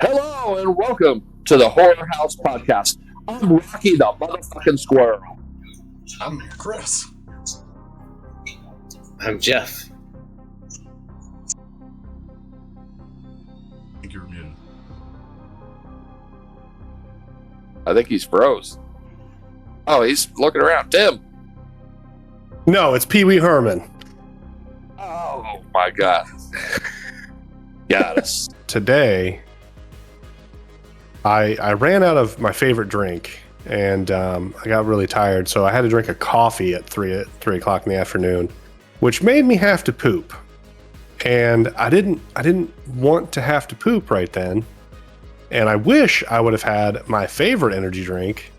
Hello and welcome to the Horror House Podcast. I'm Rocky the motherfucking squirrel. I'm Chris. I'm Jeff. I think you're muted. I think he's froze. Oh, he's looking around. Tim. No, it's Pee Wee Herman. Oh my God. Got us. Today, I ran out of my favorite drink, and I got really tired, so I had to drink a coffee at 3 o'clock in the afternoon, which made me have to poop. And I didn't want to have to poop right then, and I wish I would have had my favorite energy drink.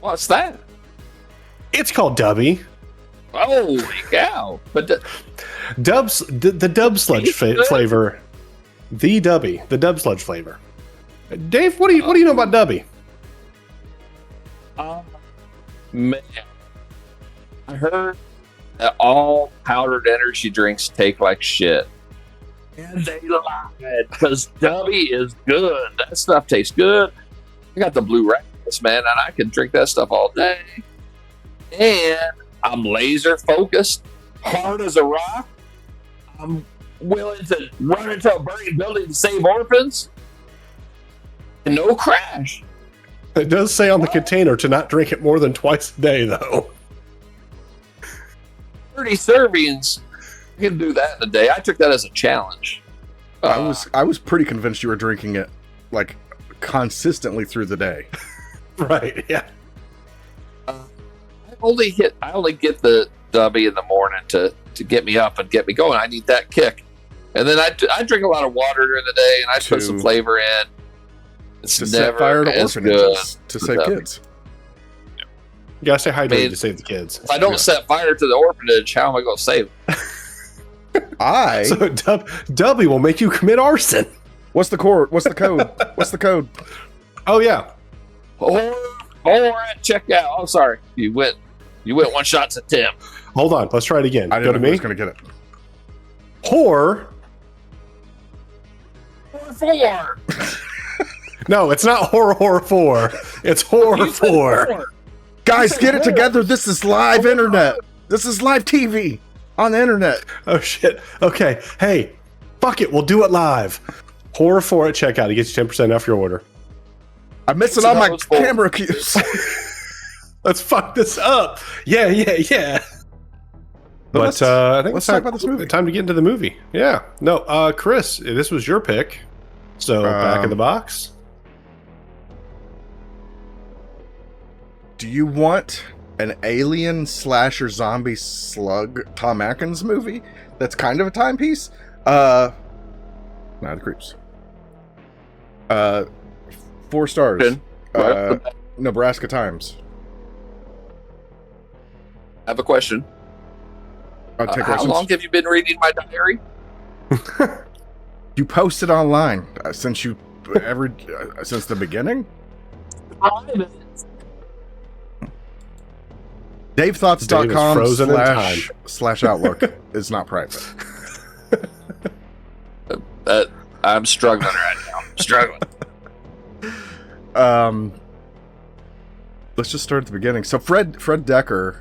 What's that? It's called Dubby. Holy cow. But the Dub Sludge flavor. The Dub Sludge flavor. Dave, what do you know about Dubby? Man, I heard that all powdered energy drinks take like shit. And they lied, because Dubby is good. That stuff tastes good. I got the blue rabbits, man, and I can drink that stuff all day. And I'm laser focused, hard as a rock. I'm willing to run into a burning building to save orphans. And no crash. It does say on the container to not drink it more than twice a day, though. 30 servings. I can do that in a day. I took that as a challenge. I was pretty convinced you were drinking it like consistently through the day. Right, yeah. I only get the Dubby in the morning to get me up and get me going. I need that kick. And then I drink a lot of water during the day, and I put some flavor in. It's to never set fire to as orphanages good to save kids. You gotta stay hydrated to save the kids. If I don't set fire to the orphanage, how am I going to save them? So Dubby will make you commit arson. What's the code? What's the code? What's the code? Oh yeah. Or at checkout. I'm sorry. You went one shots at Tim. Hold on. Let's try it again. I Go didn't to know who me. was going to get it. Whore. 4. No, it's not horror 4. It's horror 4. Guys, get it together. This is live internet. This is live TV on the internet. Oh shit. Okay. Hey, fuck it. We'll do it live. Horror 4 at checkout. It gets you 10% off your order. I'm missing all my camera cues. Let's fuck this up. Yeah. But I think let's talk about this movie. Time to get into the movie. Yeah. No, Chris, this was your pick. So back in the box. Do you want an alien slasher zombie slug Tom Atkins movie that's kind of a timepiece? Night of the Creeps. 4 stars. Nebraska Times. I have a question. How long have you been reading my diary? You posted online since the beginning? Private. DaveThoughts.com/outlook is not private. I'm struggling right now. Let's just start at the beginning. So Fred Dekker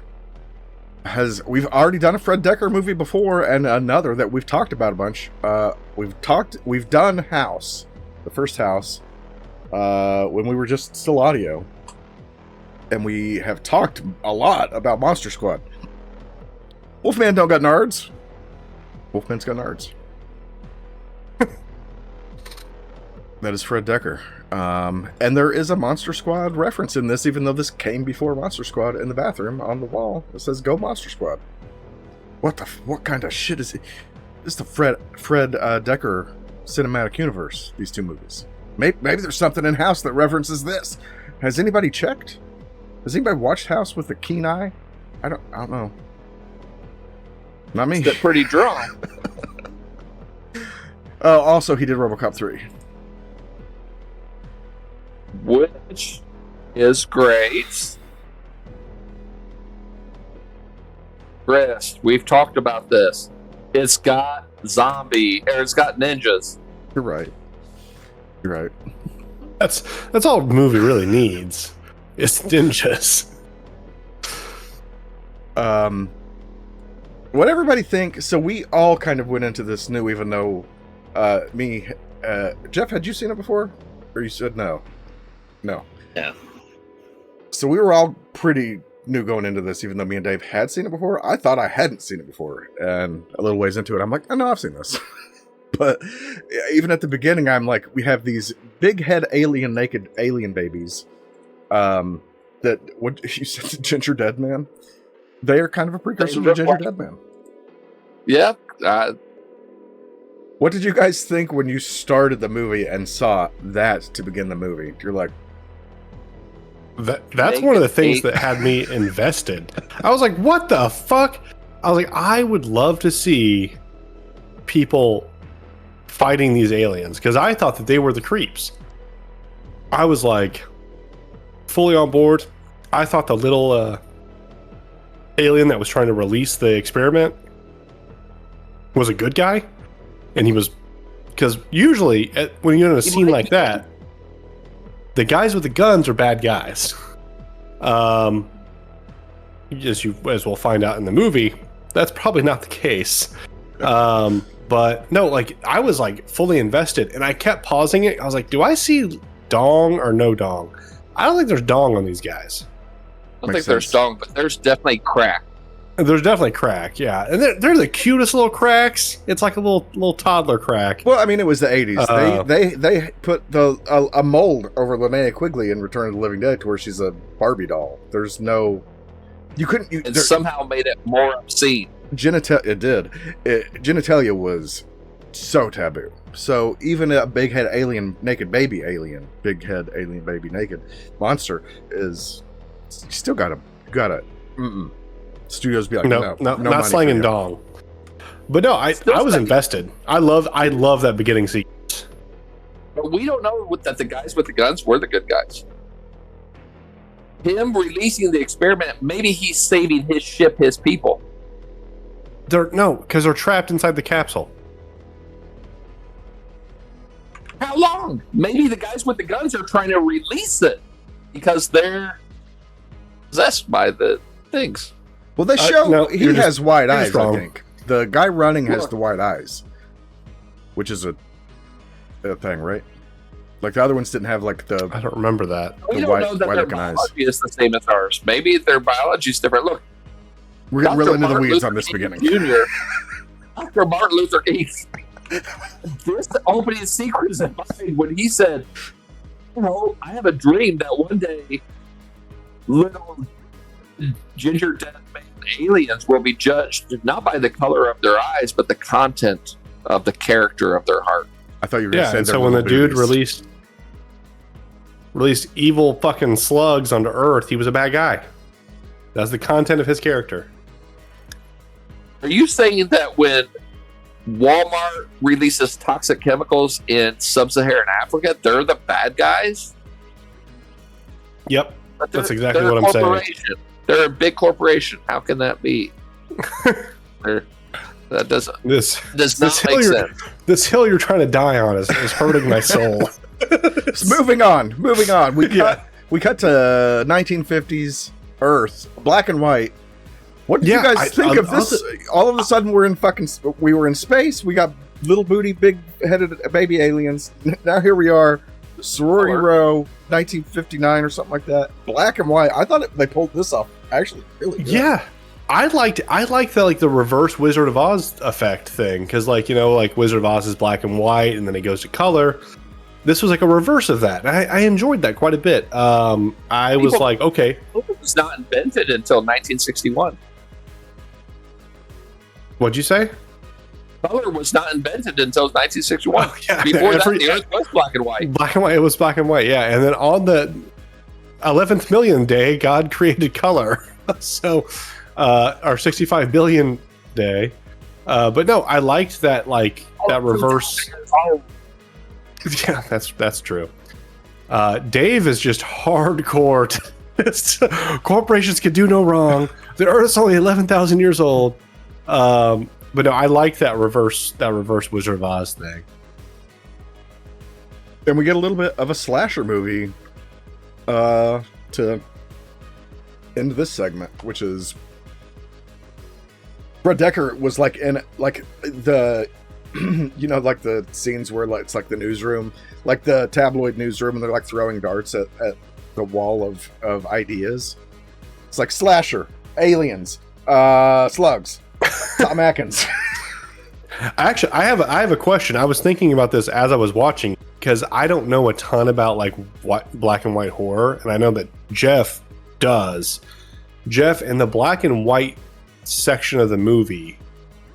we've already done a Fred Dekker movie before, and another that we've talked about a bunch. We've done House, the first House, when we were just still audio. And we have talked a lot about Monster Squad. Wolfman don't got nards. Wolfman's got nards. That is Fred Dekker. And there is a Monster Squad reference in this, even though this came before Monster Squad in the bathroom on the wall. It says, "Go Monster Squad." What kind of shit is it? This is the Fred Dekker cinematic universe, these two movies. Maybe there's something in House that references this. Has anybody checked? Has anybody watched House with a keen eye? I don't know. Not me. That's pretty dry. Oh, also he did RoboCop 3. Which is great. Chris, we've talked about this. It's got ninjas. You're right. Right. That's all the movie really needs. Is ninjas. What everybody think? So we all kind of went into this new, even though Jeff, had you seen it before, or you said no? No. So we were all pretty new going into this, even though me and Dave had seen it before. I thought I hadn't seen it before, and a little ways into it, I'm like, oh, no, I've seen this. But even at the beginning, I'm like, we have these big head naked alien babies. That what you said, Ginger Dead Man. They are kind of a precursor to Ginger Dead Man. Yeah. What did you guys think when you started the movie and saw that to begin the movie? You're like, that's one of the things that had me invested. I was like, what the fuck? I was like, I would love to see people fighting these aliens, because I thought that they were the creeps. I was like fully on board. I thought the little alien that was trying to release the experiment was a good guy, and he was, because usually when you're in a scene like that, the guys with the guns are bad guys. As we'll find out in the movie, that's probably not the case. But no, like I was like fully invested, and I kept pausing it. I was like, do I see dong or no dong? I don't think there's dong on these guys. I don't think there's dong, but there's definitely crack. There's definitely crack, yeah. And they're the cutest little cracks. It's like a little toddler crack. Well, I mean, it was the 80s. They put a mold over Linnea Quigley in Return of the Living Dead to where she's a Barbie doll. There's no... You couldn't... It somehow made it more obscene. Genitalia was so taboo. So even a big head naked baby naked monster is... You still gotta... Studios be like, no not slanging dong. But no, I was invested. I love that beginning sequence. But we don't know that the guys with the guns were the good guys. Him releasing the experiment, maybe he's saving his ship, his people. Because they're trapped inside the capsule. How long? Maybe the guys with the guns are trying to release it because they're possessed by the things. Well, they show he has wide eyes, wrong. I think. The guy running has the wide eyes, which is a thing, right? Like the other ones didn't have like the... I don't remember that. We don't know that their biology is the same as ours. Maybe their biology is different. Look, we're getting real into the weeds on this beginning. Jr., Dr. Martin Luther King, this opening sequence in mind when he said, I have a dream that one day little ginger dead man aliens will be judged not by the color of their eyes, but the content of the character of their heart. I thought you were going to say so when the dude released evil fucking slugs onto Earth, he was a bad guy. That's the content of his character. Are you saying that when Walmart releases toxic chemicals in sub-Saharan Africa, they're the bad guys? Yep, that's exactly what I'm saying. They're a big corporation. How can that be? That does not make sense. This hill you're trying to die on is hurting my soul. Moving on. We cut to 1950s Earth, black and white. What did you guys think of this? All of a sudden, we were in space. We got little booty, big headed baby aliens. Now here we are, sorority row, 1959 or something like that. Black and white. I thought they pulled this off actually really good. Yeah. I liked the reverse Wizard of Oz effect thing, because Wizard of Oz is black and white and then it goes to color. This was like a reverse of that. I enjoyed that quite a bit. I was like, okay. It was not invented until 1961. What'd you say? Color was not invented until 1961. Before that, the Earth was black and white. Black and white. It was black and white, yeah. And then on the 11th million day, God created color. So, our 65 billion day. But no, I liked that, that reverse. Yeah, that's true. Dave is just hardcore. Corporations can do no wrong. The Earth's only 11,000 years old. But no, I like that reverse Wizard of Oz thing. And we get a little bit of a slasher movie to end this segment, which is Brett Decker was like in like the you know, like the scenes where like it's like the newsroom, like the tabloid newsroom, and they're like throwing darts at the wall of ideas. It's like slasher, aliens, slugs, Tom Atkins. Actually, I have a question. I was thinking about this as I was watching because I don't know a ton about like black and white horror, and I know that Jeff does. Jeff, in the black and white section of the movie,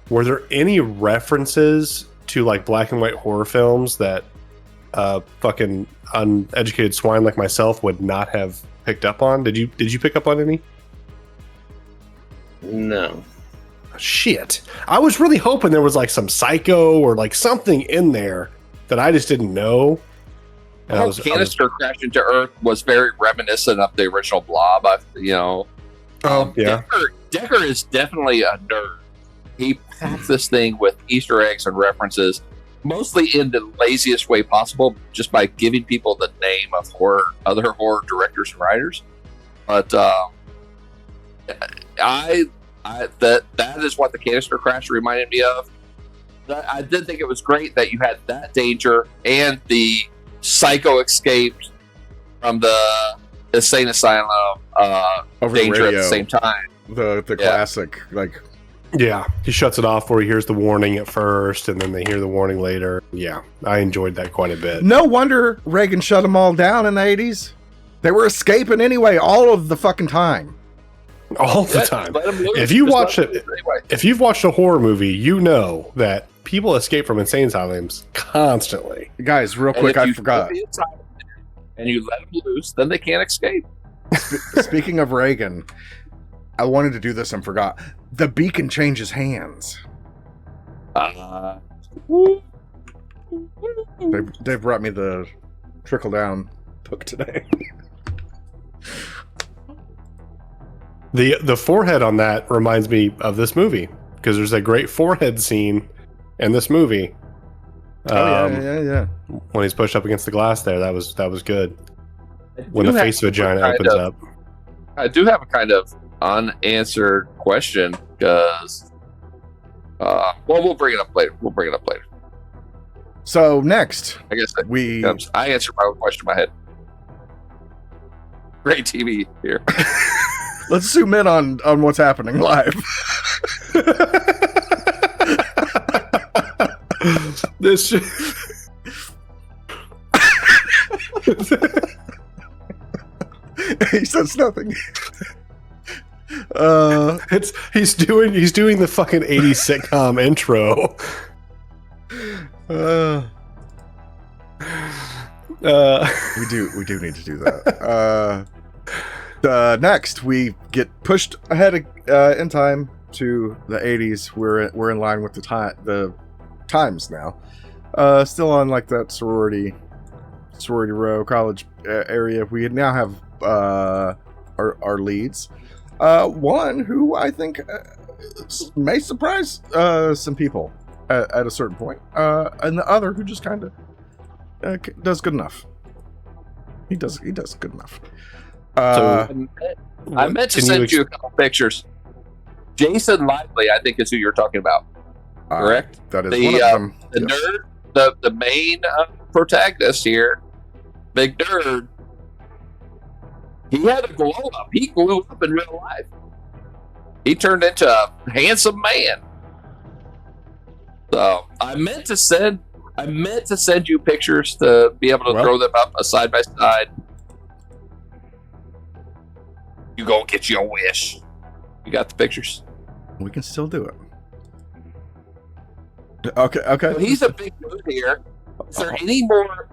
were there any references to like black and white horror films that fucking uneducated swine like myself would not have picked up on? Did you pick up on any? No. Shit. I was really hoping there was like some Psycho or like something in there that I just didn't know. And The whole canister crash into Earth was very reminiscent of the original Blob. Yeah. Decker is definitely a nerd. He packs this thing with Easter eggs and references, mostly in the laziest way possible, just by giving people the name of other horror directors and writers. But that is what the canister crash reminded me of. I did think it was great that you had that danger and the Psycho escaped from the insane asylum Over danger the at radio, the same time. The classic, like, yeah, he shuts it off where he hears the warning at first, and then they hear the warning later. Yeah, I enjoyed that quite a bit. no wonder Reagan shut them all down in the 80s. They were escaping anyway, all of the fucking time. All the time. Let 'em loose. If you Just watch let 'em it, loose anyway. if you've watched a horror movie, you know that people escape from insane asylums constantly. Guys, real And quick, if I you forgot. put the inside and you let them loose, then they can't escape. Speaking of Reagan, I wanted to do this and forgot. The beacon changes hands. They brought me the trickle down book today. The forehead on that reminds me of this movie because there's a great forehead scene in this movie. Yeah. When he's pushed up against the glass there, that was good. When the face vagina opens up. I do have a kind of unanswered question because, we'll bring it up later. So next, I guess I I answered my own question in my head. Great TV here. let's zoom in on what's happening live. This He says nothing. he's doing the fucking 80s sitcom intro. We do need to do that. Next, we get pushed ahead in time to the 80s. We're in line with the times now. Still on like that sorority row college area. We now have our leads. One who I think may surprise some people at a certain point, and the other who just kind of does good enough. He does good enough. I meant to send you a couple pictures. Jason Lively, I think, is who you're talking about. Correct? That is one of them. The Yes. nerd, the main protagonist here, big nerd. He had a glow up. He grew up in real life. He turned into a handsome man. So I meant to send you pictures to be able to throw them up side by side. You go get your wish. You got the pictures. We can still do it. Okay. So he's a big dude here. Is there any more?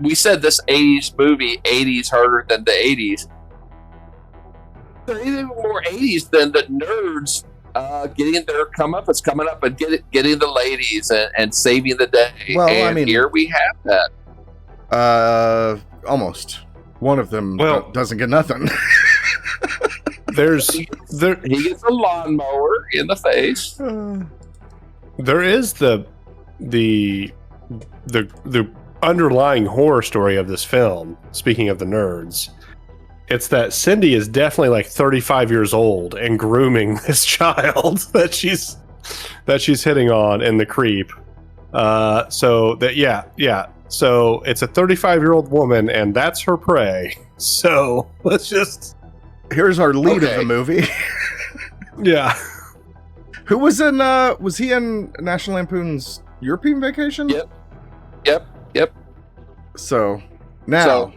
We said this 80s movie, 80s harder than the 80s. Is there any more 80s than the nerds getting their comeuppance, coming up and getting the ladies and saving the day? Well, and I mean, here we have that. Almost. One of them doesn't get nothing. He gets a lawnmower in the face. There is the underlying horror story of this film, speaking of the nerds, it's that Cindy is definitely like 35 years old and grooming this child that she's hitting on in The Creep. So it's a 35-year-old woman, and that's her prey. So let's just. Here's our lead of the movie. Yeah. Who was in? Was he in National Lampoon's European Vacation? Yep. So now.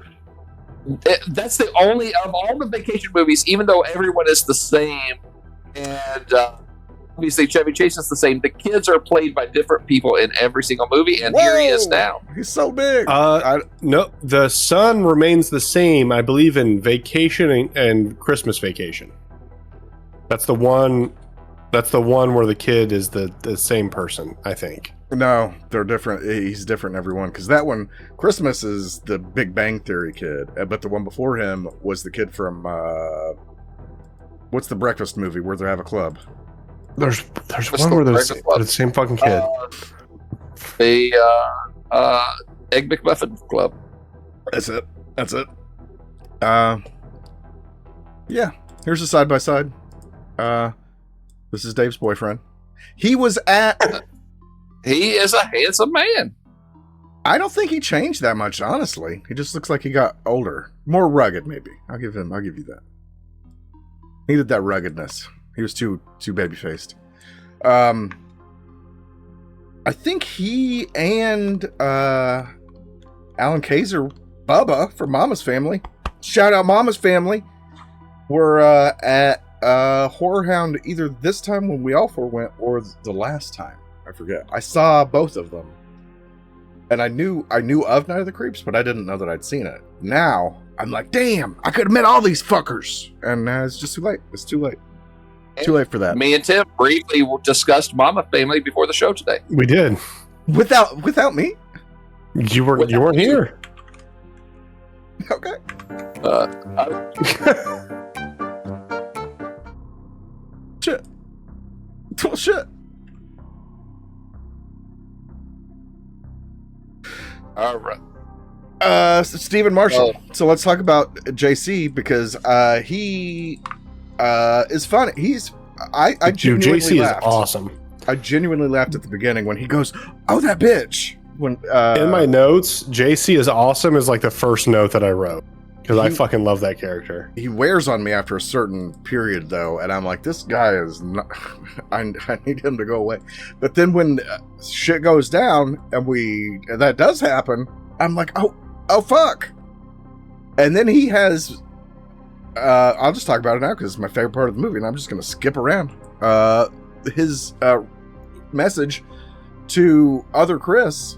That's the only of all the vacation movies, even though everyone is the same, and obviously Chevy Chase is the same. The kids are played by different people in every single movie, and here he is now. He's so big. No, the son remains the same, I believe, in Vacation and Christmas Vacation. That's the one where the kid is the same person, I think. No, they're different. He's different in every one, because that one, Christmas, is the Big Bang Theory kid, but the one before him was the kid from what's the breakfast movie where they have a club? There's one where they're the same fucking kid. The Egg McMuffin Club. That's it. Yeah. Here's a side by side. This is Dave's boyfriend. He was at. He is a handsome man. I don't think he changed that much, honestly. He just looks like he got older, more rugged, maybe. I'll give you that. He needed that ruggedness. He was too baby faced. I think he and Alan Kaiser, Bubba from Mama's Family, shout out Mama's Family, were at Horror Hound either this time when we all four went or the last time. I forget. I saw both of them, and I knew of Night of the Creeps, but I didn't know that I'd seen it. Now I'm like, damn, I could have met all these fuckers, and it's just too late. It's too late. Too late for that. Me and Tim briefly discussed Mama Family before the show today. We did. Without me. You weren't here. Okay. Shit. Bullshit. All right. Stephen Marshall. So let's talk about JC, because he is funny. I genuinely JC laughed. is awesome. I genuinely laughed at the beginning when he goes, "Oh, that bitch." When in my notes, JC is awesome is like the first note that I wrote, because I fucking love that character. He wears on me after a certain period, though, and I'm like, this guy is not. I need him to go away. But then when shit goes down and that does happen, I'm like, oh fuck. And then he has. I'll just talk about it now because it's my favorite part of the movie, and I'm just gonna skip around. His message to other Chris,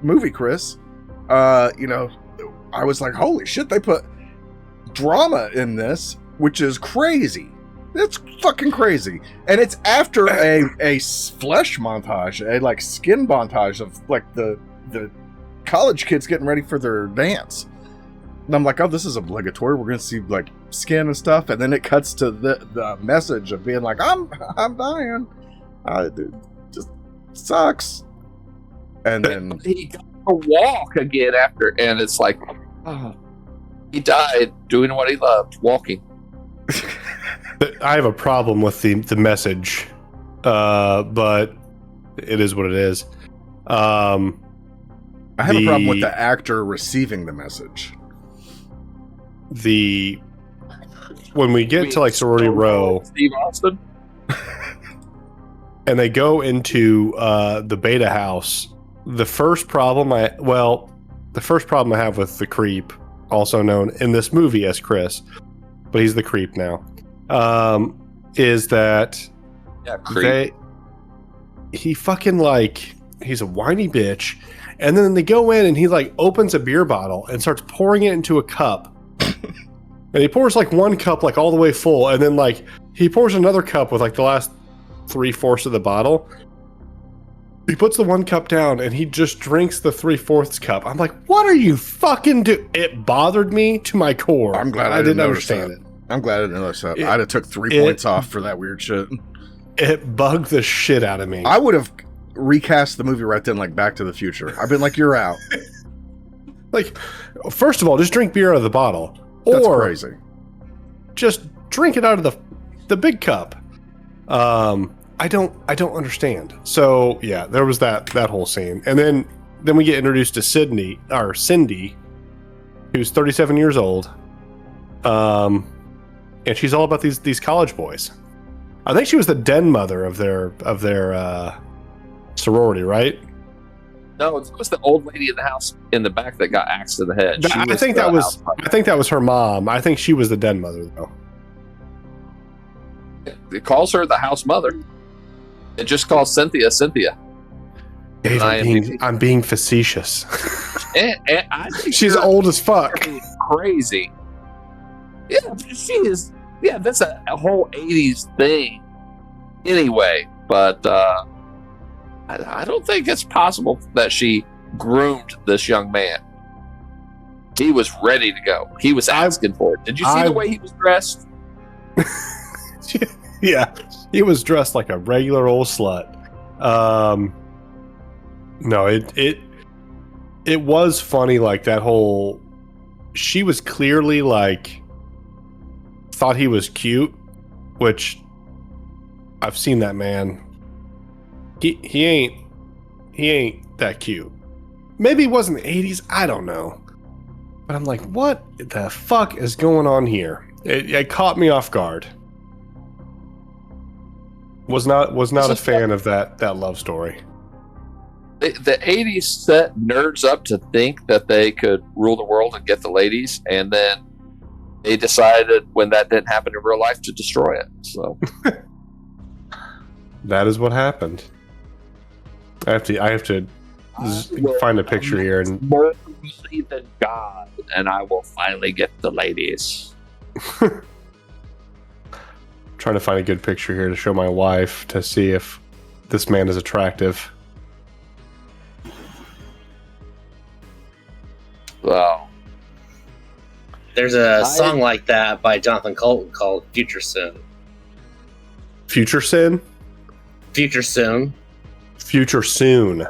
movie Chris. I was like, holy shit, they put drama in this, which is crazy. It's fucking crazy. And it's after a flesh montage, a like skin montage of like the college kids getting ready for their dance. And I'm like, oh, this is obligatory. We're gonna see like skin and stuff, and then it cuts to the message of being like, I'm dying. Dude, just sucks. And then he got to walk again after, and it's like, oh, he died doing what he loved, walking. I have a problem with the message, but it is what it is. I have a problem with the actor receiving the message. When we get to like Sorority Row, Steve Austin, and they go into the beta house, the first problem I have with the creep, also known in this movie as Chris, but he's the creep now, is that he fucking like, he's a whiny bitch, and then they go in and he like opens a beer bottle and starts pouring it into a cup. And he pours like one cup like all the way full, and then like he pours another cup with like the last 3/4 of the bottle. He puts the one cup down and he just drinks the 3/4 cup. I'm like, what are you fucking do? It bothered me to my core. I'm glad I didn't understand it. I'm glad I didn't notice that. I'd have took 3 points off for that weird shit. It bugged the shit out of me. I would have recast the movie right then, like Back to the Future. I've been like, you're out. Like, first of all, just drink beer out of the bottle, That's or crazy. just drink it out of the big cup. I don't understand. So yeah, there was that whole scene, and then we get introduced to Cindy, who's 37 years old, and she's all about these college boys. I think she was the den mother of their sorority, right? No, it was the old lady in the house in the back that got axed in the head. I think that was her mom. I think she was the den mother, though. It calls her the house mother. It just calls Cynthia. Dave, I'm being facetious. And I think She's old as fuck. Crazy. Yeah, she is. Yeah, that's a whole 80s thing. Anyway, but I don't think it's possible that she groomed this young man. He was ready to go. He was asking for it. Did you see the way he was dressed? Yeah, he was dressed like a regular old slut. No, it was funny, like that whole. She was clearly like thought he was cute, which I've seen that man. He ain't that cute. Maybe it wasn't the 80s. I don't know. But I'm like, what the fuck is going on here? It caught me off guard. Was not a fan of that love story. The 80s set nerds up to think that they could rule the world and get the ladies, and then they decided when that didn't happen in real life to destroy it. So that is what happened. I have to find a picture here and more believe than God, and I will finally get the ladies. Trying to find a good picture here to show my wife to see if this man is attractive. Wow. There's a song like that by Jonathan Colton called Future Soon. Future Sin? Future Soon. Future Soon.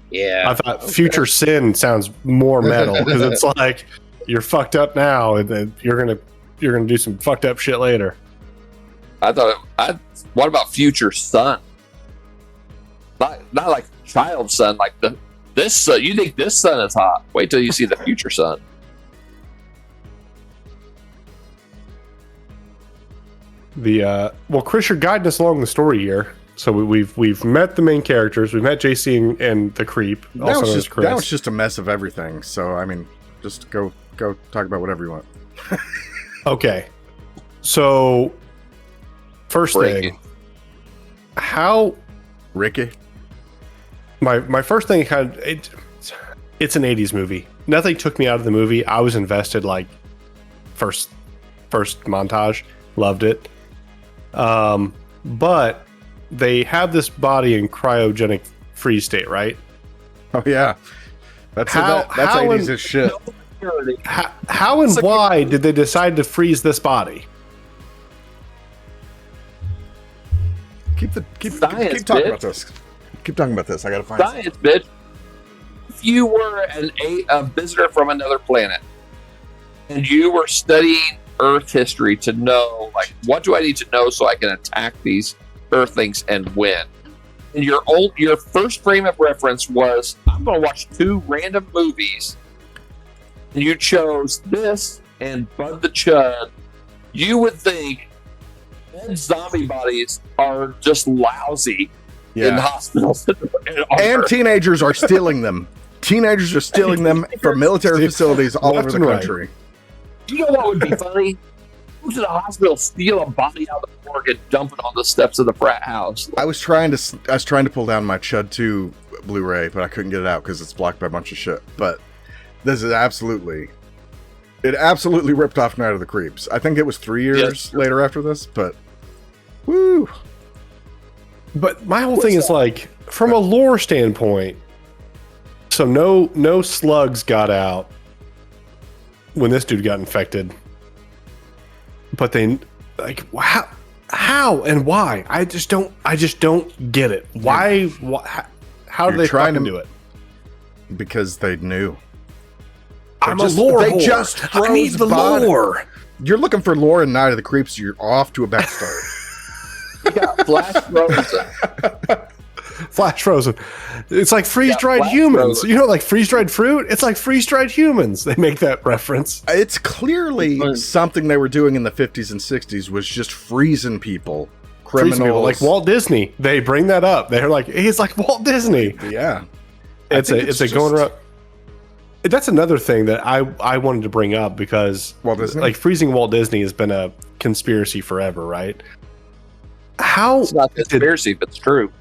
Yeah. I thought Future Sin sounds more metal because it's like you're fucked up now and then you're gonna do some fucked up shit later. What about Future Son? Not like child son, like this son. You think this son is hot? Wait till you see the future son. Well, Chris, you're guiding us along the story here. So we've met the main characters. We've met JC and the creep. That was just a mess of everything. So I mean, just go talk about whatever you want. Okay. So first thing, how Ricky? My first thing it's an 80s movie. Nothing took me out of the movie. I was invested like first montage. Loved it. But they have this body in cryogenic freeze state, right? Oh yeah. That's 80s as shit. How and why did they decide to freeze this body? Keep talking about this. Keep talking about this. I gotta find science, bitch. If you were a visitor from another planet and you were studying Earth history to know, like, what do I need to know so I can attack these Earthlings and win? And your first frame of reference was, I'm going to watch 2 random movies, and you chose this and Bud the Chud. You would think dead zombie bodies are just lousy in hospitals. And teenagers are stealing them. Teenagers are stealing them from military facilities all over the country. You know what would be funny? Go to the hospital, steal a body out of the morgue, and dump it on the steps of the frat house. I was trying to pull down my Chud 2 Blu-ray, but I couldn't get it out because it's blocked by a bunch of shit. But this is absolutely ripped off Night of the Creeps. I think it was 3 years later after this, but woo. But my whole thing is like, from a lore standpoint, so no slugs got out when this dude got infected. But they, like, how and why? I just don't get it. Why how do they try to do it? Because they knew. I'm a lore They whore. just I need froze the body. lore. You're looking for lore in Night of the Creeps. You're off to a bad start. You got Flash Frozen. Flash frozen. It's like freeze-dried Flash humans. frozen. You know, like freeze-dried fruit? It's like freeze-dried humans. They make that reference. It's clearly something they were doing in the 50s and 60s was just freezing people, criminals. Freezing people, like Walt Disney. They bring that up. They're like, he's like Walt Disney. Yeah, It's a going around. That's another thing that I wanted to bring up because Walt Disney? like freezing Walt Disney has been a conspiracy forever, right? How It's not a conspiracy, but it's true.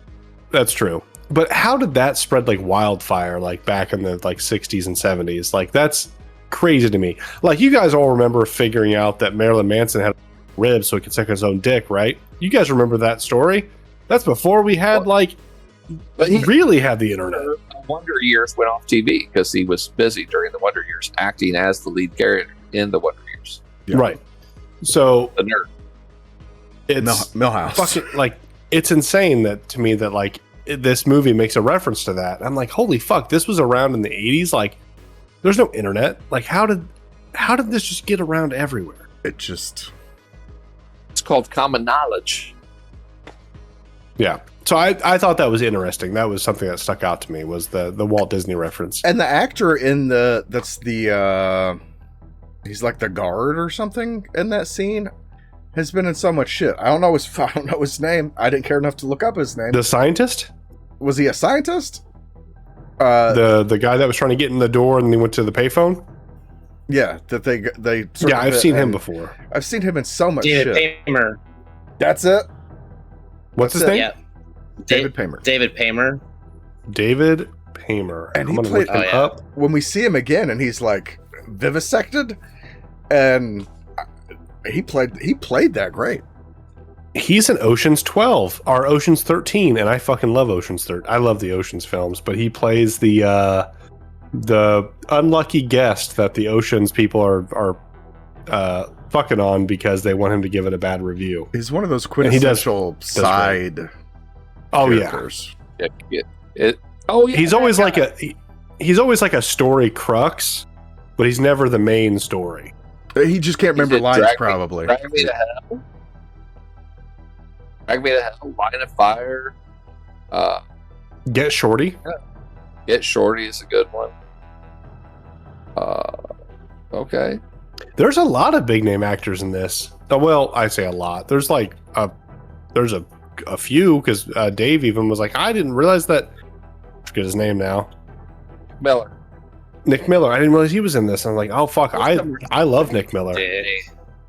That's true. But how did that spread like wildfire, like back in the like 60s and 70s? Like that's crazy to me. Like you guys all remember figuring out that Marilyn Manson had ribs so he could suck his own dick, right? You guys remember that story? That's before we had like, But he really had the internet. Wonder Years went off TV because he was busy during the Wonder Years acting as the lead character in the Wonder Years. Yeah. Right. So The nerd. it's Millhouse. fucking like it's insane that to me that like this movie makes a reference to that. I'm like, holy fuck, this was around in the 80s. Like, there's no internet. Like, how did this just get around everywhere? It just It's called common knowledge. Yeah. So I thought that was interesting. That was something that stuck out to me was the Walt Disney reference. and the actor in he's like the guard or something in that scene has been in so much shit. I don't know his name. I didn't care enough to look up his name. The scientist, Was he a scientist? the guy that was trying to get in the door and then he went to the payphone. Yeah, that they Yeah, I've seen him before. I've seen him in so much David shit. Paymer. That's it. What's his That's it. name? Yeah. David Paymer. David Paymer. David Paymer. And I'm he gonna played- look him Oh, yeah. up. When we see him again, and he's like vivisected, and he played that great. He's in Ocean's 12 or Ocean's 13, and I fucking love Ocean's 13. I love the Ocean's films, but he plays the unlucky guest that the Ocean's people are fucking on because they want him to give it a bad review. He's one of those And he does- quintessential side. Oh characters. Oh yeah. he's always like he's always like a story crux, but he's never the main story. He just can't remember did lines, Drag Me- probably. Drag Me to Hell. Drag Me to Hell. Line of Fire. Get Shorty. Get Shorty is a good one. Okay. There's a lot of big name actors in this. Oh, well, I say a lot. There's like there's a few because Dave even was like, I didn't realize that. I forget his name now. Miller. Nick Miller. I didn't realize he was in this. I'm like, oh fuck, I love Nick Miller.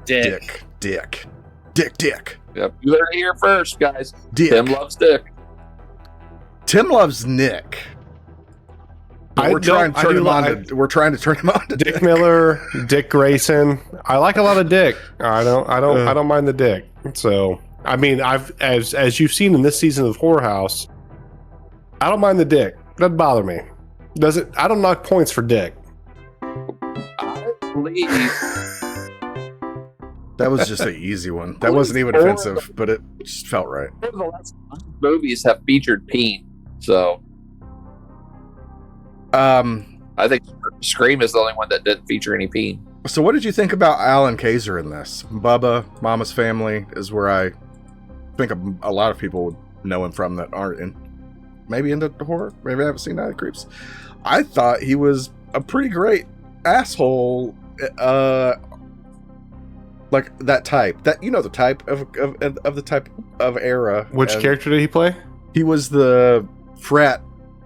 Dick. Dick. Yep. You heard it here first, guys. Dick. Tim loves Dick. Tim loves Nick. But we're trying to turn him on to Dick Miller, Dick Grayson. I like a lot of Dick. I don't mind the Dick. So I mean, as you've seen in this season of Horror House, I don't mind the Dick. Doesn't bother me. I don't knock points for Dick. I believe That was just an easy one. That wasn't even offensive, but it just felt right. the last 5 movies have featured Peen. So I think Scream is the only one that didn't feature any Peen. So what did you think about Alan Kayser in this? Bubba, Mama's Family is where I think a lot of people would know him from that aren't maybe into horror. Maybe I haven't seen Night of the Creeps. I thought he was a pretty great asshole. Like that type. That the type of the type of era. Which And character did he play? He was the frat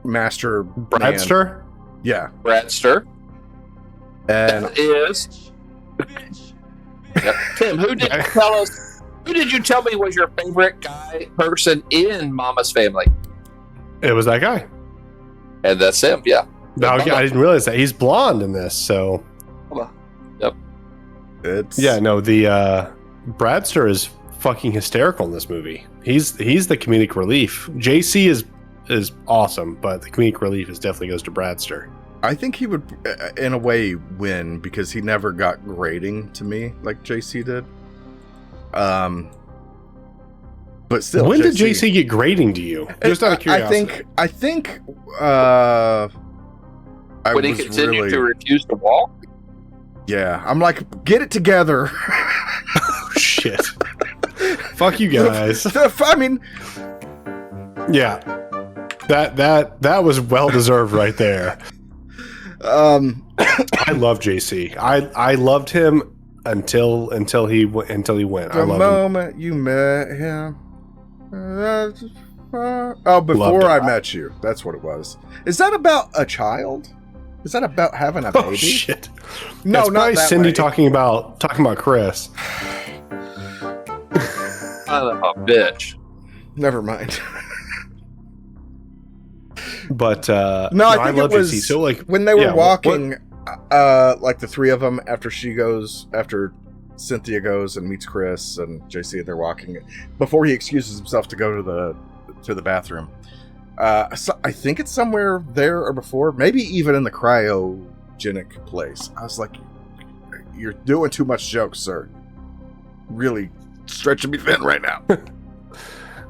master. Bradster? Man. Yeah. Bradster. And That is. Yep. Tim, who did you tell me was your favorite person in Mama's Family? It was that guy. And that's him, yeah. No, I didn't realize that. He's blonde in this, so Yep. it's yeah, no, the Bradster is fucking hysterical in this movie. He's the comedic relief. JC is awesome, but the comedic relief definitely goes to Bradster. I think he would, in a way, win because he never got grading to me like JC did. But still, When did JC get grading to you? Just out of curiosity. I think when he was continued really- to refuse to walk. Yeah, I'm like, get it together. Oh, shit. Fuck you guys. I mean, Yeah. That was well deserved right there. I love JC. I loved him until he went. I the love him. moment you met him. Oh, before Loved I him. met you. That's what it was. Is that about a child? Is that about having a baby? Oh shit! No, That's not probably that Cindy way. talking about Chris. Son of a bitch. Never mind. But No, I think love it was JC. So like when they were yeah, walking, like the three of them after Cynthia goes and meets Chris and JC, and they're walking before he excuses himself to go to the bathroom. So I think it's somewhere there or before, maybe even in the cryogenic place. I was like, "You're doing too much jokes, sir. Really stretching me thin right now."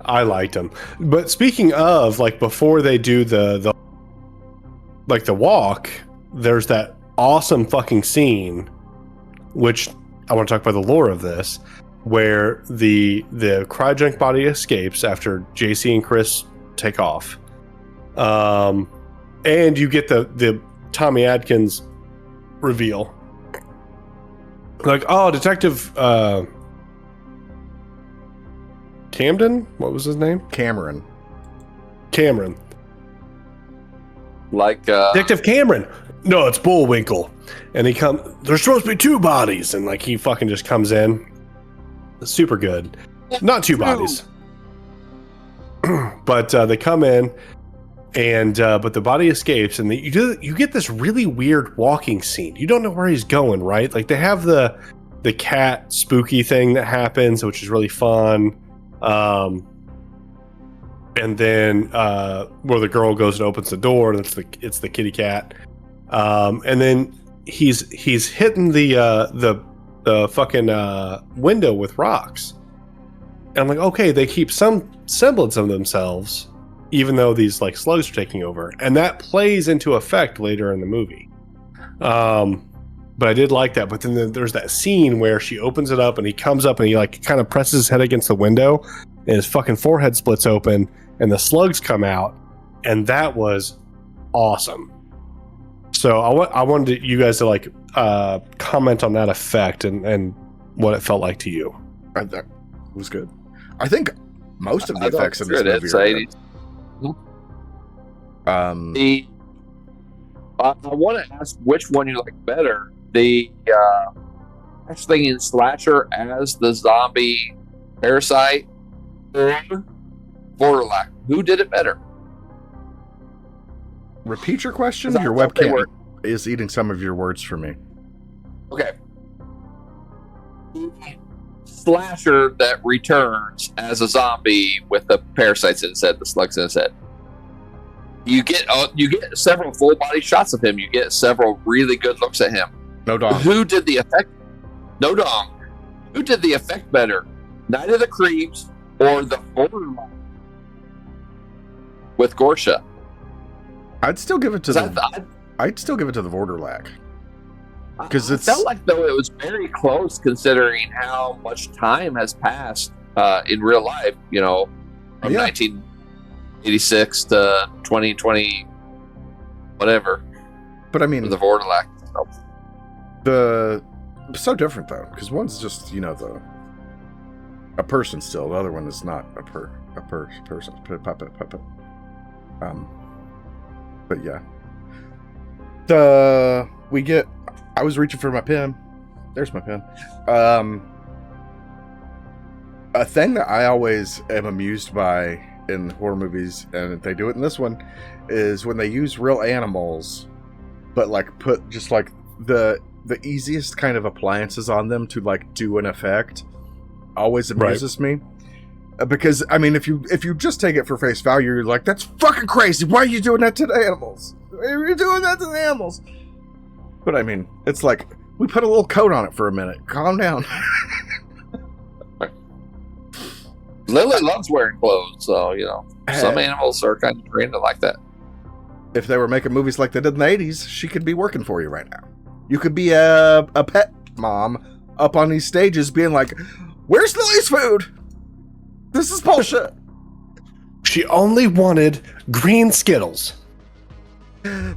I liked him. But speaking of, like, before they do the walk, there's that awesome fucking scene, which I want to talk about the lore of this, where the cryogenic body escapes after JC and Chris take off. And you get the Tommy Atkins reveal. Like, oh, Detective Camden? What was his name? Cameron. Cameron. Like, Detective Cameron. No, it's Bullwinkle. And there's supposed to be two bodies. And like he fucking just comes in. Super good. Not two bodies. But they come in and but the body escapes and you get this really weird walking scene. You don't know where he's going, right? Like they have the cat spooky thing that happens, which is really fun. And then where the girl goes and opens the door, and it's the kitty cat. And then he's hitting the fucking window with rocks. And I'm like, okay, they keep some semblance of themselves, even though these like slugs are taking over, and that plays into effect later in the movie. But I did like that. But then there's that scene where she opens it up and he comes up and he like kind of presses his head against the window and his fucking forehead splits open and the slugs come out. And that was awesome. So I wanted you guys to like comment on that effect and what it felt like to you. That was good. I think most of the I thought effects in it was this good. movie It's are 80s. good. I want to ask which one you like better. The thing in Slasher as the zombie parasite or Vorlack. Who did it better? Repeat your question. 'Cause I Your thought they webcam were- is eating some of your words for me. Okay. Slasher that returns as a zombie with the parasites in his head, the slugs in his head. You get several full body shots of him. You get several really good looks at him. No dog. Who did the effect? No dong. Who did the effect better? Night of the Creeps or the Borderline with Gorsha? I'd still give it to 'Cause the. I'd still give it to the Vorderlack. 'Cause I it's- felt like though it was very close considering how much time has passed in real life. You know, from Yeah. 1986 to 2020, whatever. But I mean, For the Vorderlack. the so different though, because one's just a person still. The other one is not a person. Puppet. But yeah, I was reaching for my pen. There's my pen. A thing that I always am amused by in horror movies, and they do it in this one, is when they use real animals, but like put just like the easiest kind of appliances on them to like do an effect. Always amuses me. Because I mean, if you just take it for face value, you're like, that's fucking crazy. Why are you doing that to the animals? Why are you doing that to the animals? But I mean, it's like we put a little coat on it for a minute. Calm down. Lily loves wearing clothes, so some Hey. animals are kind of trained to like that. if they were making movies like they did in the 80s, she could be working for you right now. You could be a pet mom up on these stages being like, where's Lily's food? This is bullshit. She only wanted green Skittles.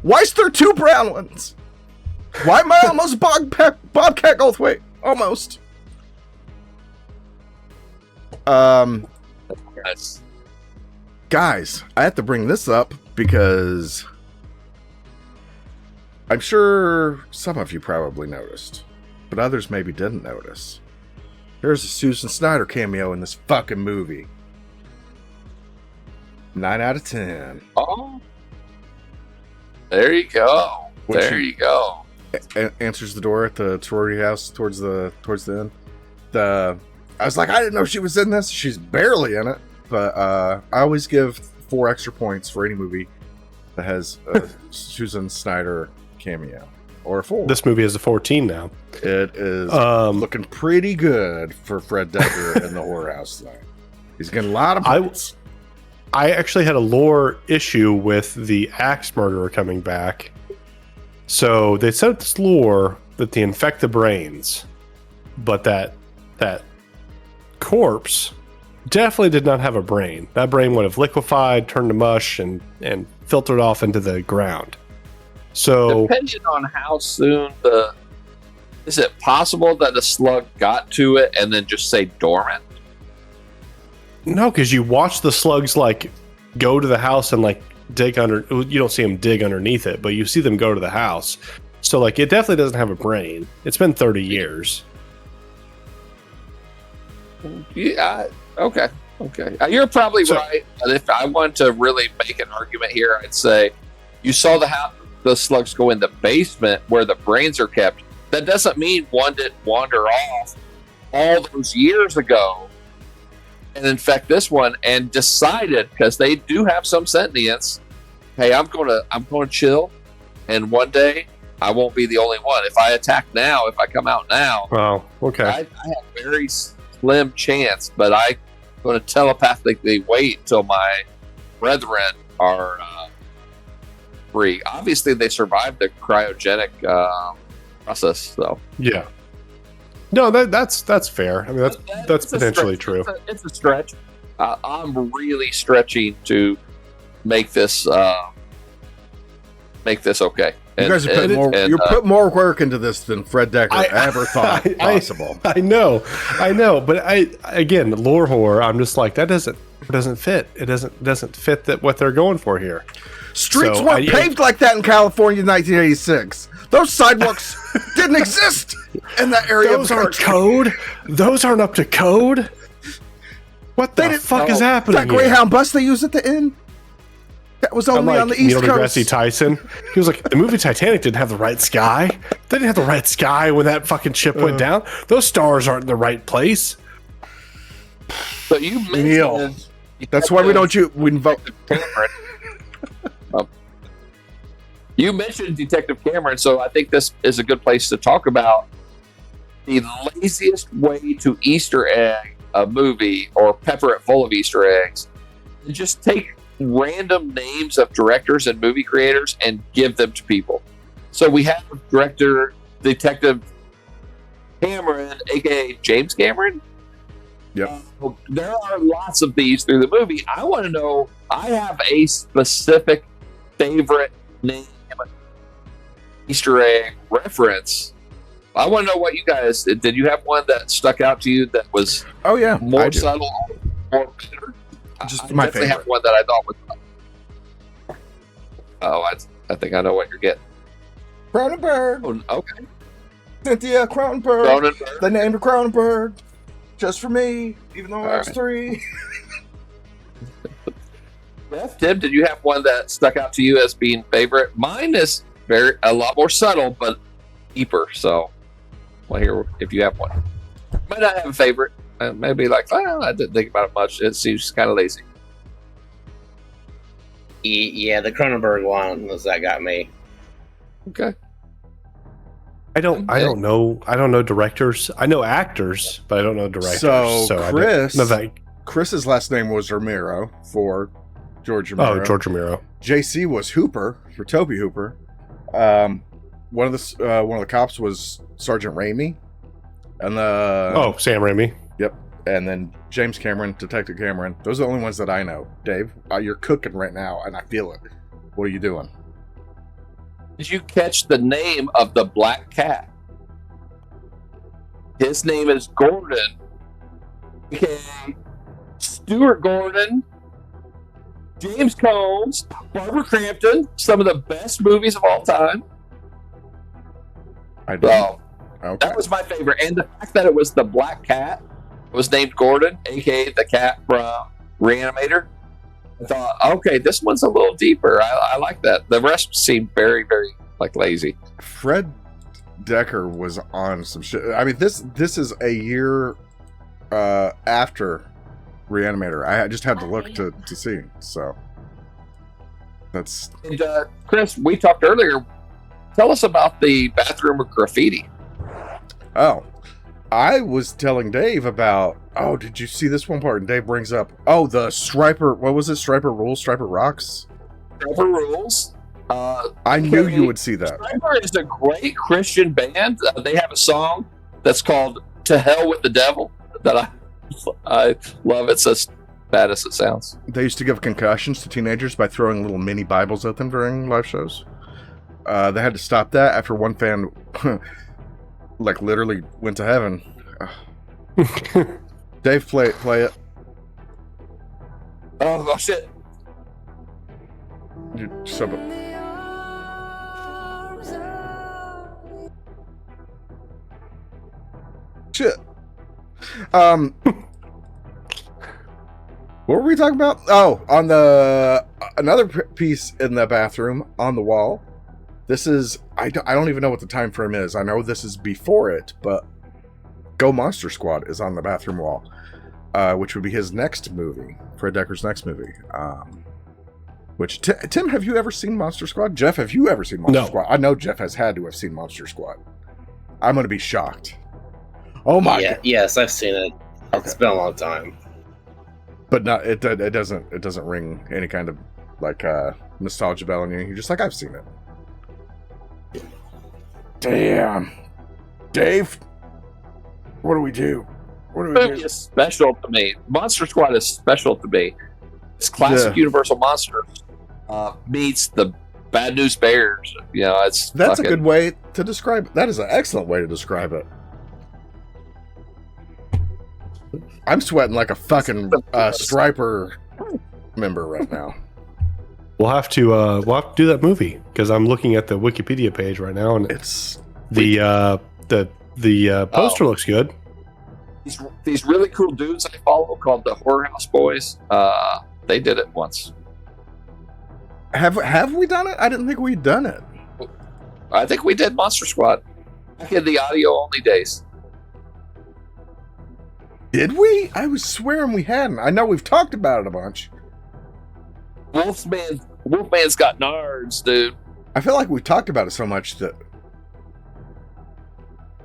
Why's there 2 brown ones? Why am I almost Bobcat Goldthwait? Almost. Yes. Guys, I have to bring this up because I'm sure some of you probably noticed, but others maybe didn't notice. There's a Susan Snyder cameo in this fucking movie. 9 out of 10. Oh. There you go. You go. Answers the door at the sorority house towards the end. I was like, I didn't know she was in this. She's barely in it, but I always give 4 extra points for any movie that has a Susan Snyder cameo, or a 4. This movie is a 14 now. It is looking pretty good for Fred Decker in the horror house tonight. He's getting a lot of points. I actually had a lore issue with the axe murderer coming back. So they set up this lore that they infect the brains, but that corpse definitely did not have a brain. That brain would have liquefied, turned to mush, and filtered off into the ground. So depending on how soon is it possible that a slug got to it and then just say dormant? No, because you watch the slugs like go to the house and like dig under. You don't see them dig underneath it, but you see them go to the house. So like it definitely doesn't have a brain. It's been 30 years. Yeah. Okay. You're probably right. But if I want to really make an argument here, I'd say you saw the slugs go in the basement where the brains are kept. That doesn't mean one didn't wander off all those years ago and infect this one and decided, because they do have some sentience, hey, I'm going to chill, and one day I won't be the only one. If I attack now, if I come out now, oh, okay, I have very slim chance, but I'm going to telepathically wait till my brethren are free. Obviously, they survived the cryogenic process, so yeah. No, that's fair. I mean, that's potentially true. It's a stretch. I'm really stretching to make this okay. You guys are putting more work into this than Fred Decker ever thought possible. I know, but again, lore horror. I'm just like, that doesn't fit. It doesn't fit that what they're going for here. Streets weren't paved like that in California in 1986. Those sidewalks didn't exist in that area. Those aren't code. Those aren't up to code. What the fuck is happening? That Greyhound bus they used at the end. That was only on the East Neil Coast. deGrasse Tyson. He was like, the movie Titanic didn't have the right sky. They didn't have the right sky when that fucking ship went down. Those stars aren't in the right place. So you mentioned Neil. That's why we don't vote. You mentioned Detective Cameron, so I think this is a good place to talk about the laziest way to Easter egg a movie or pepper it full of Easter eggs. Just take random names of directors and movie creators and give them to people. So we have Detective Cameron, aka James Cameron. Yep. There are lots of these through the movie. I want to know, I have a specific favorite name, Easter egg reference. I want to know what you guys did. You have one that stuck out to you that was more subtle, more better? Just my favorite. I have one that I thought was. I think I know what you're getting. Cronenberg. Oh, okay. Cynthia Cronenberg. They named her Cronenberg just for me, even though I was 3. Tim, did you have one that stuck out to you as being favorite? Mine is a lot more subtle, but deeper. So, well, here, if you have one, might not have a favorite. Maybe like, I didn't think about it much. It seems kind of lazy. Yeah, the Cronenberg one was that got me. Okay. I don't know directors. I know actors, but I don't know directors. So Chris, Chris's last name was Ramiro for George Romero. Oh, George Romero. JC was Hooper for Toby Hooper. One of the cops was Sergeant Raimi, and Sam Raimi. Yep, and then James Cameron, Detective Cameron. Those are the only ones that I know. Dave, you're cooking right now, and I feel it. What are you doing? Did you catch the name of the black cat? His name is Gordon. Okay, Stuart Gordon, James Combs, Barbara Crampton, some of the best movies of all time. I don't. Okay. That was my favorite. And the fact that it was the black cat, was named Gordon, aka the cat from Reanimator. I thought, okay, this one's a little deeper. I like that. The rest seemed very, very lazy. Fred Decker was on some shit. I mean, this is a year after Reanimator. I just had to look to see. So that's. And Chris, we talked earlier. Tell us about the bathroom with graffiti. Oh, I was telling Dave about. Oh, did you see this one part? And Dave brings up. Oh, the Striper. What was it? Striper Rules. Striper Rocks. Striper Rules. I knew you would see that. Striper is a great Christian band. They have a song that's called "To Hell with the Devil" that I love. It's as bad as it sounds. They used to give concussions to teenagers by throwing little mini Bibles at them during live shows. They had to stop that after one fan, literally went to heaven. Dave, play it. Oh shit! Shit. What were we talking about? Oh, on the another piece in the bathroom on the wall. This is I don't even know what the time frame is. I know this is before it, but Go Monster Squad is on the bathroom wall, which would be his next movie, Fred Decker's next movie. Which Tim, have you ever seen Monster Squad? Jeff, have you ever seen Monster Squad? I know Jeff has had to have seen Monster Squad. I'm going to be shocked. Oh my god! Yes, I've seen it. Okay. It's been a long time, but not it doesn't ring any kind of nostalgia bell in you. You're just like, I've seen it. Damn, Dave. What do we do? Movie is special to me. Monster Squad is special to me. It's classic Universal Monsters meets the Bad News Bears. You know, that's a good way to describe it. That is an excellent way to describe it. I'm sweating like a fucking Striper member right now. We'll have to do that movie because I'm looking at the Wikipedia page right now, and it's the poster looks good. These really cool dudes I follow called the Whorehouse Boys. They did it once. Have we done it? I didn't think we'd done it. I think we did Monster Squad back in the audio only days. Did we? I was swearing we hadn't. I know we've talked about it a bunch. Wolfman's got nards, dude. I feel like we've talked about it so much that.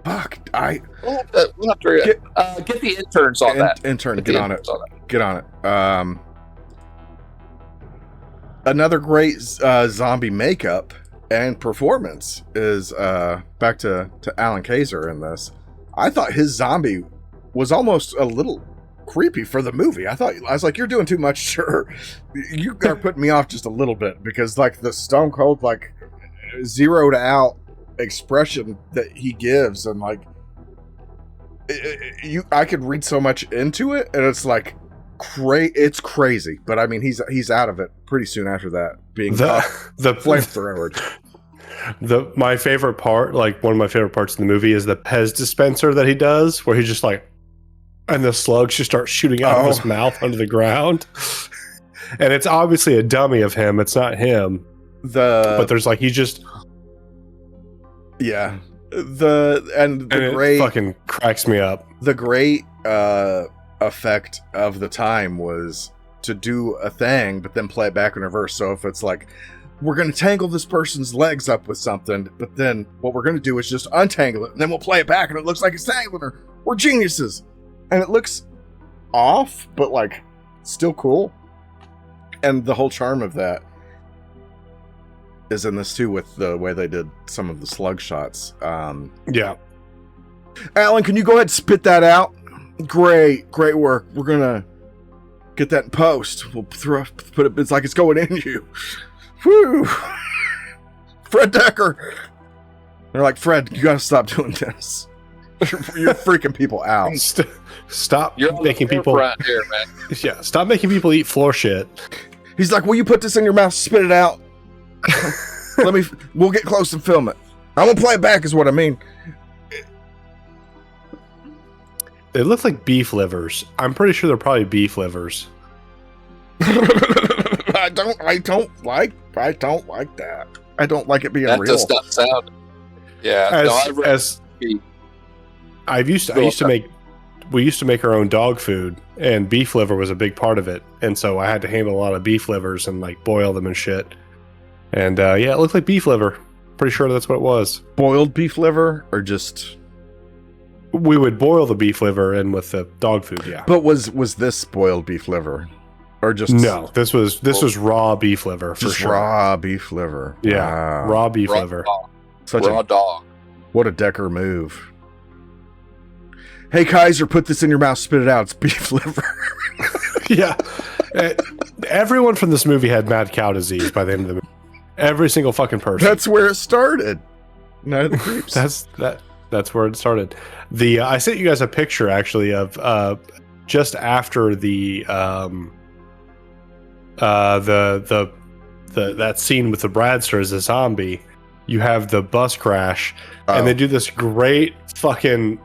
Fuck! We'll have to get the interns on that. Get on it. Get on it. Another great zombie makeup and performance is back to Alan Kayser in this. I thought his zombie was almost a little creepy for the movie. I was like, you're doing too much, sure. You are putting me off just a little bit because the stone cold zeroed out expression that he gives and I could read so much into it and it's it's crazy, but I mean he's out of it pretty soon after that being the flamethrower. My favorite part, one of my favorite parts in the movie is the Pez dispenser that he does where he just and the slugs just start shooting out of his mouth under the ground. And it's obviously a dummy of him. It's not him. But there's he just the great fucking cracks me up. The great effect of the time was to do a thing but then play it back in reverse. So if it's we're going to tangle this person's legs up with something, but then what we're going to do is just untangle it and then we'll play it back and it looks like it's tangling her. We're geniuses. And it looks off but still cool. And the whole charm of that is in this too, with the way they did some of the slug shots. Yeah. Alan, can you go ahead and spit that out? Great work. We're gonna get that in post. We'll put it. It's like it's going in you. Whew. Fred Decker. They're like, Fred, you gotta stop doing this. You're freaking people out. Stop You're making people. Right here, man. Yeah, stop making people eat floor shit. He's like, will you put this in your mouth, spit it out? We'll get close and film it. I won't play it back, is what I mean. They look like beef livers. I'm pretty sure they're probably beef livers. I don't like that. I don't like it being That real. does not sound. Yeah. We used to make our own dog food, and beef liver was a big part of it. And so I had to handle a lot of beef livers and like boil them and shit. And yeah, it looked like beef liver. Pretty sure that's what it was. Boiled beef liver, or just? We would boil the beef liver in with the dog food. Yeah. But was this boiled beef liver, or just? No, this was raw beef liver for just sure. raw beef liver. Yeah, Wow. raw beef liver. Dog. Such Raw a dog. what a Decker move. Hey Kaiser, put this in your mouth, spit it out. It's beef liver. Yeah. Everyone from this movie had mad cow disease by the end of the movie. Every single fucking person. That's where it started. Night of the Creeps. That's where it started. I sent you guys a picture actually of just after that scene with the Bradster as a zombie. You have the bus crash, and they do this great fucking,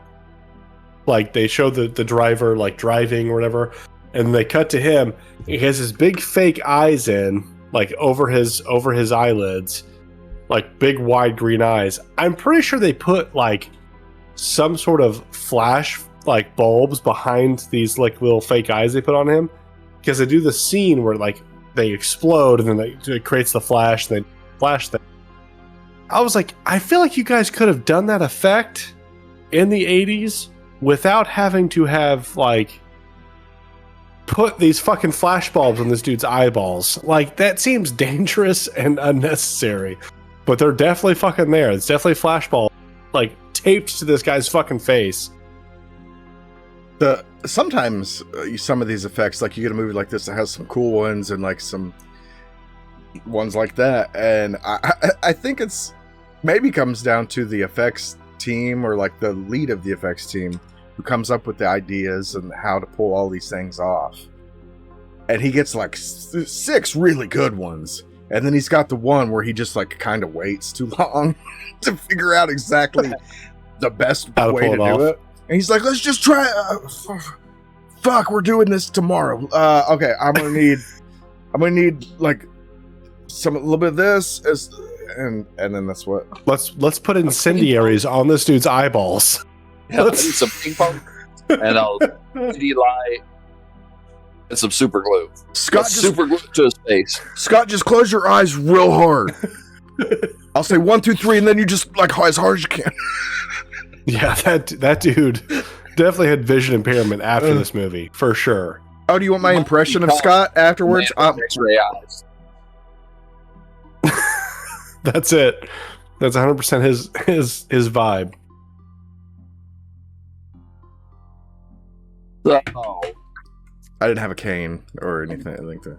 like, they show the driver like driving or whatever, and they cut to him. He has his big fake eyes in, like over his eyelids, like big wide green eyes. I'm pretty sure they put like some sort of flash like bulbs behind these like little fake eyes they put on him, because they do the scene where like they explode and then it creates the flash and they flash them. I was like, I feel like you guys could have done that effect in the 80s without having to have like put these fucking flash bulbs on this dude's eyeballs. Like, that seems dangerous and unnecessary, but they're definitely fucking there. It's definitely flash bulb like taped to this guy's fucking face. Sometimes some of these effects, like you get a movie like this that has some cool ones and like some ones like that, and I think it's maybe comes down to the effects team, or like the lead of the effects team, who comes up with the ideas and how to pull all these things off. And he gets like 6 really good ones, and then he's got the one where he just like kind of waits too long to figure out exactly the best way to do it. And he's like, let's just try. Fuck, we're doing this tomorrow. Okay, I'm gonna need like a little bit of this, and then that's what. Let's put incendiaries on this dude's eyeballs. Yeah, I need some ping pong and I'll LED light and some super glue. Scott just super glue to his face. Scott, just close your eyes real hard. I'll say 1, 2, 3, and then you just like as hard as you can. Yeah, that dude definitely had vision impairment after this movie, for sure. Oh, do you want my impression of Scott afterwards? X-ray eyes. That's it. That's 100% his vibe. Oh. I didn't have a cane or anything like that.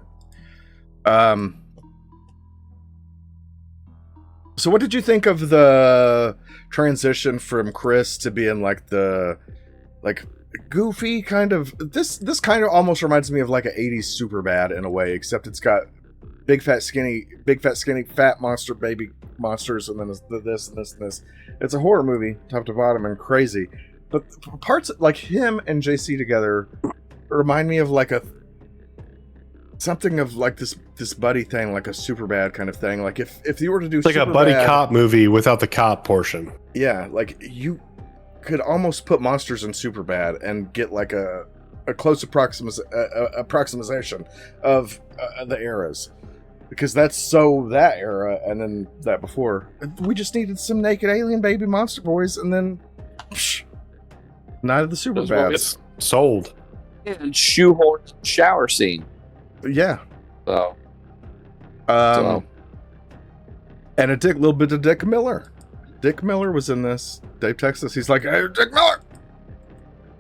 So what did you think of the transition from Chris to being like the goofy kind of this kind of almost reminds me of like an 80s Superbad in a way, except it's got big fat skinny fat monster baby monsters, and then this and this and this. It's a horror movie top to bottom and crazy, but parts like him and JC together remind me of like something of like this buddy thing, like a Superbad kind of thing. Like if you were to do it's like a buddy cop movie without the cop portion. Yeah, like you could almost put monsters in Superbad and get like a close approximation of the eras, because that's that era and then that before. We just needed some naked alien baby monster boys, and then Night of the Superbad. It's sold. And shoehorn shower scene. Yeah. So, And a little bit of Dick Miller. Dick Miller was in this. Dave Texas. He's like, hey, Dick Miller,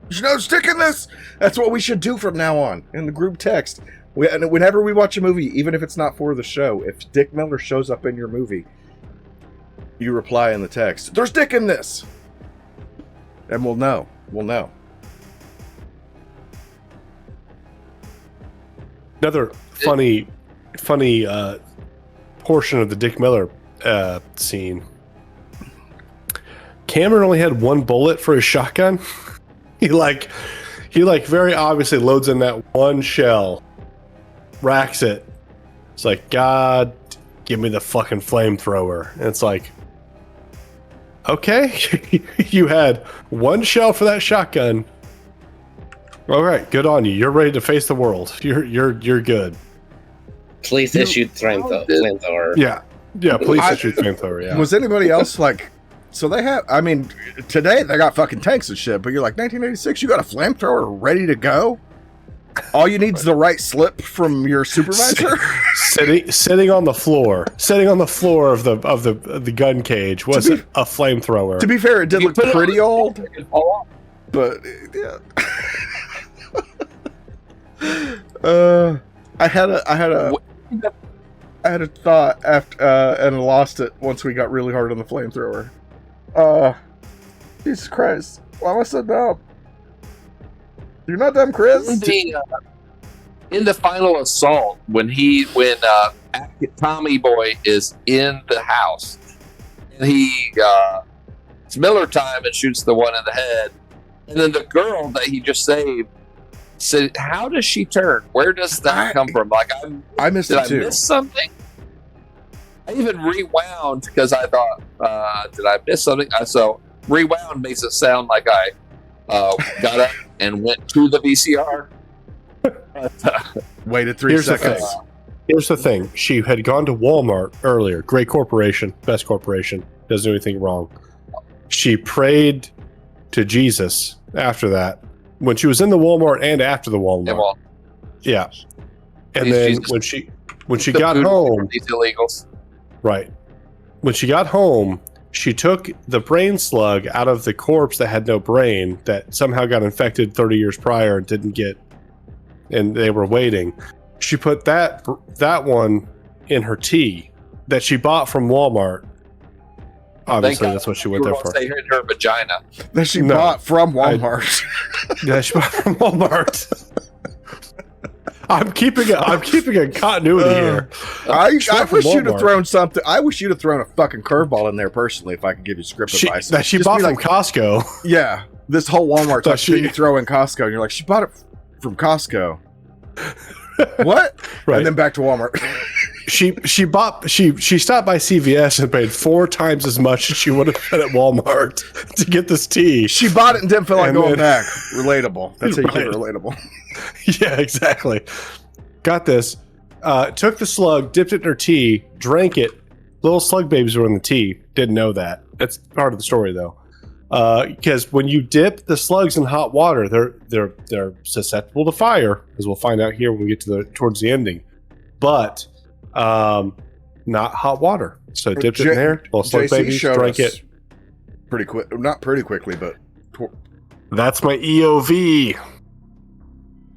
you should know stick in this. That's what we should do from now on in the group text. And whenever we watch a movie, even if it's not for the show, if Dick Miller shows up in your movie, you reply in the text, there's Dick in this. And we'll know. We'll know. Another funny portion of the Dick Miller scene. Cameron only had one bullet for his shotgun. He very obviously loads in that one shell, racks it. It's like, God, give me the fucking flamethrower. And it's like, okay, you had one shell for that shotgun. All right, good on you. You're ready to face the world. You're good. Police issued flamethrower. Yeah, police issued flamethrower. Yeah. Was anybody else like? So they have. I mean, today they got fucking tanks and shit. But you're like 1986. You got a flamethrower ready to go. All you need is the right slip from your supervisor. sitting on the floor of the gun cage was a flamethrower. To be fair, it did look pretty old. But yeah. I had a thought after and lost it once we got really hard on the flamethrower. Jesus Christ! Why am I so dumb? You're not dumb, Chris. In the final assault, when Tommy Boy is in the house, and it's Miller time and shoots the one in the head, and then the girl that he just saved. So how does she turn? Where does that come from? Like I missed it too. Did I miss something? I even rewound because I thought, did I miss something? So rewound makes it sound like I got up and went to the VCR. Waited 3 seconds. Here's the thing. She had gone to Walmart earlier. Great corporation. Best corporation. Doesn't do anything wrong. She prayed to Jesus after that. When she was in the Walmart and after the Walmart. Yeah. And then Jesus. when she got home. These illegals. Right. When she got home, she took the brain slug out of the corpse that had no brain that somehow got infected 30 years prior and didn't get, and they were waiting. She put that one in her tea that she bought from Walmart. Obviously, that's what she went there for. Say in her vagina. That she bought from Walmart. Yeah, she bought from Walmart. I'm keeping a continuity here. I wish you'd have thrown something. I wish you'd have thrown a fucking curveball in there personally, if I could give you script advice. That she bought from Costco. Yeah, this whole Walmart stuff you throw in Costco, and you're like, she bought it from Costco. What? Right. And then back to Walmart. She stopped by CVS and paid 4 times as much as she would have paid at Walmart to get this tea. She bought it and didn't feel like going back. Relatable. That's how you get relatable. Yeah, exactly. Got this. Took the slug, dipped it in her tea, drank it. Little slug babies were in the tea. Didn't know that. That's part of the story, though. Because when you dip the slugs in hot water, they're susceptible to fire, as we'll find out here when we get to towards the ending. But not hot water. So dipped it in there. Little slug babies, drank it pretty quick. Not pretty quickly, but that's my EOV.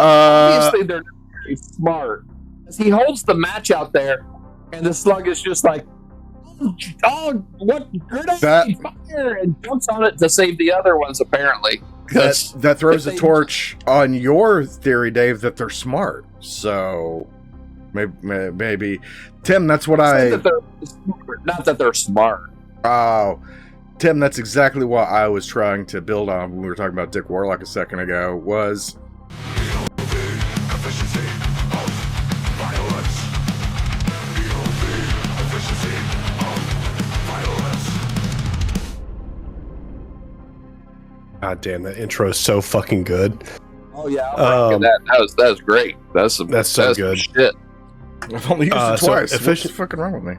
Obviously, they're not very smart. As he holds the match out there, and the slug is just like, "Oh, what grenade! Fire!" and jumps on it to save the other ones. Apparently, that throws a torch on your theory, Dave, that they're smart. So maybe Tim. That's what not that they're smart. Oh, Tim, that's exactly what I was trying to build on when we were talking about Dick Warlock a second ago. Was God damn, that intro is so fucking good. Oh yeah, that was great. That's so good. Shit. I've only used it twice. What's fucking wrong with me?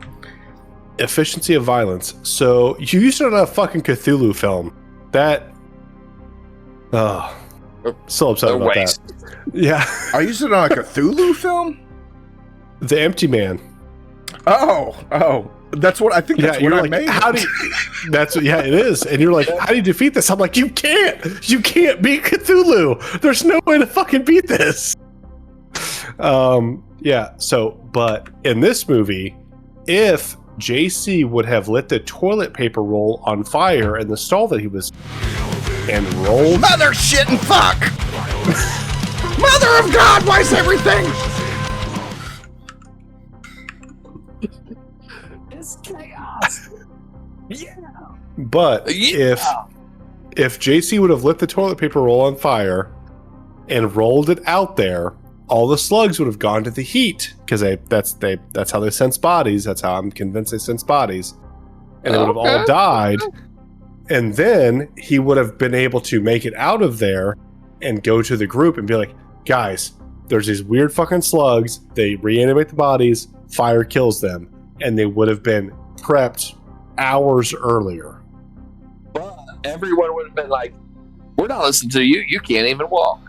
Efficiency of violence. So you used it on a fucking Cthulhu film. That. Oh, so upset about that. Yeah, I used it on a Cthulhu film. The Empty Man. Oh, that's what I think. That's what I like, made. How do you, that's it is. And you're like, how do you defeat this? I'm like, you can't beat Cthulhu. There's no way to fucking beat this. But in this movie, if JC would have lit the toilet paper roll on fire in the stall that he was and rolled Mother shit and fuck. Mother of God, why is everything? It's chaos. Yeah. But if JC would have lit the toilet paper roll on fire and rolled it out there, all the slugs would have gone to the heat because that's how they sense bodies. That's how I'm convinced they sense bodies, and they would have all died. And then he would have been able to make it out of there and go to the group and be like, guys, there's these weird fucking slugs. They reanimate the bodies. Fire kills them. And they would have been prepped hours earlier. But everyone would have been like, we're not listening to you. You can't even walk.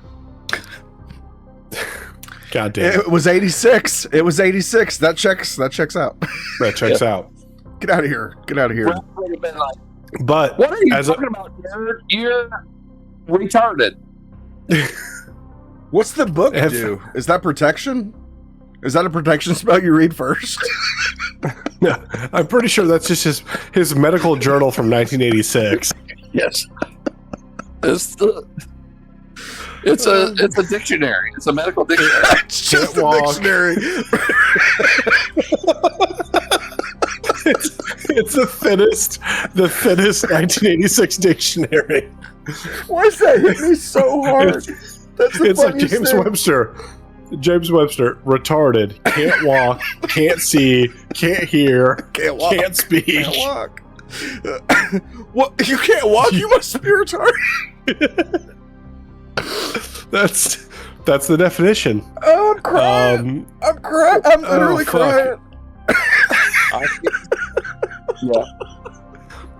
God damn. It was 86. It was 86. That checks out. That checks out. Get out of here. Get out of here. Brett would have been like, But what are you talking about, Jared? You're retarded. What's the book do? Is that protection? Is that a protection spell you read first? No, I'm pretty sure that's just his medical journal from 1986. Yes. It's a dictionary. It's a medical dictionary. It's just a dictionary. It's the thinnest 1986 dictionary. Why is that hitting me so hard? It's like James Webster. James Webster, retarded, can't walk, can't see, can't hear, can't walk, can't speak. Can't walk. What? You can't walk? You must be retarded. That's the definition. Oh, I'm crying. I'm crying. I'm literally crying. Yeah.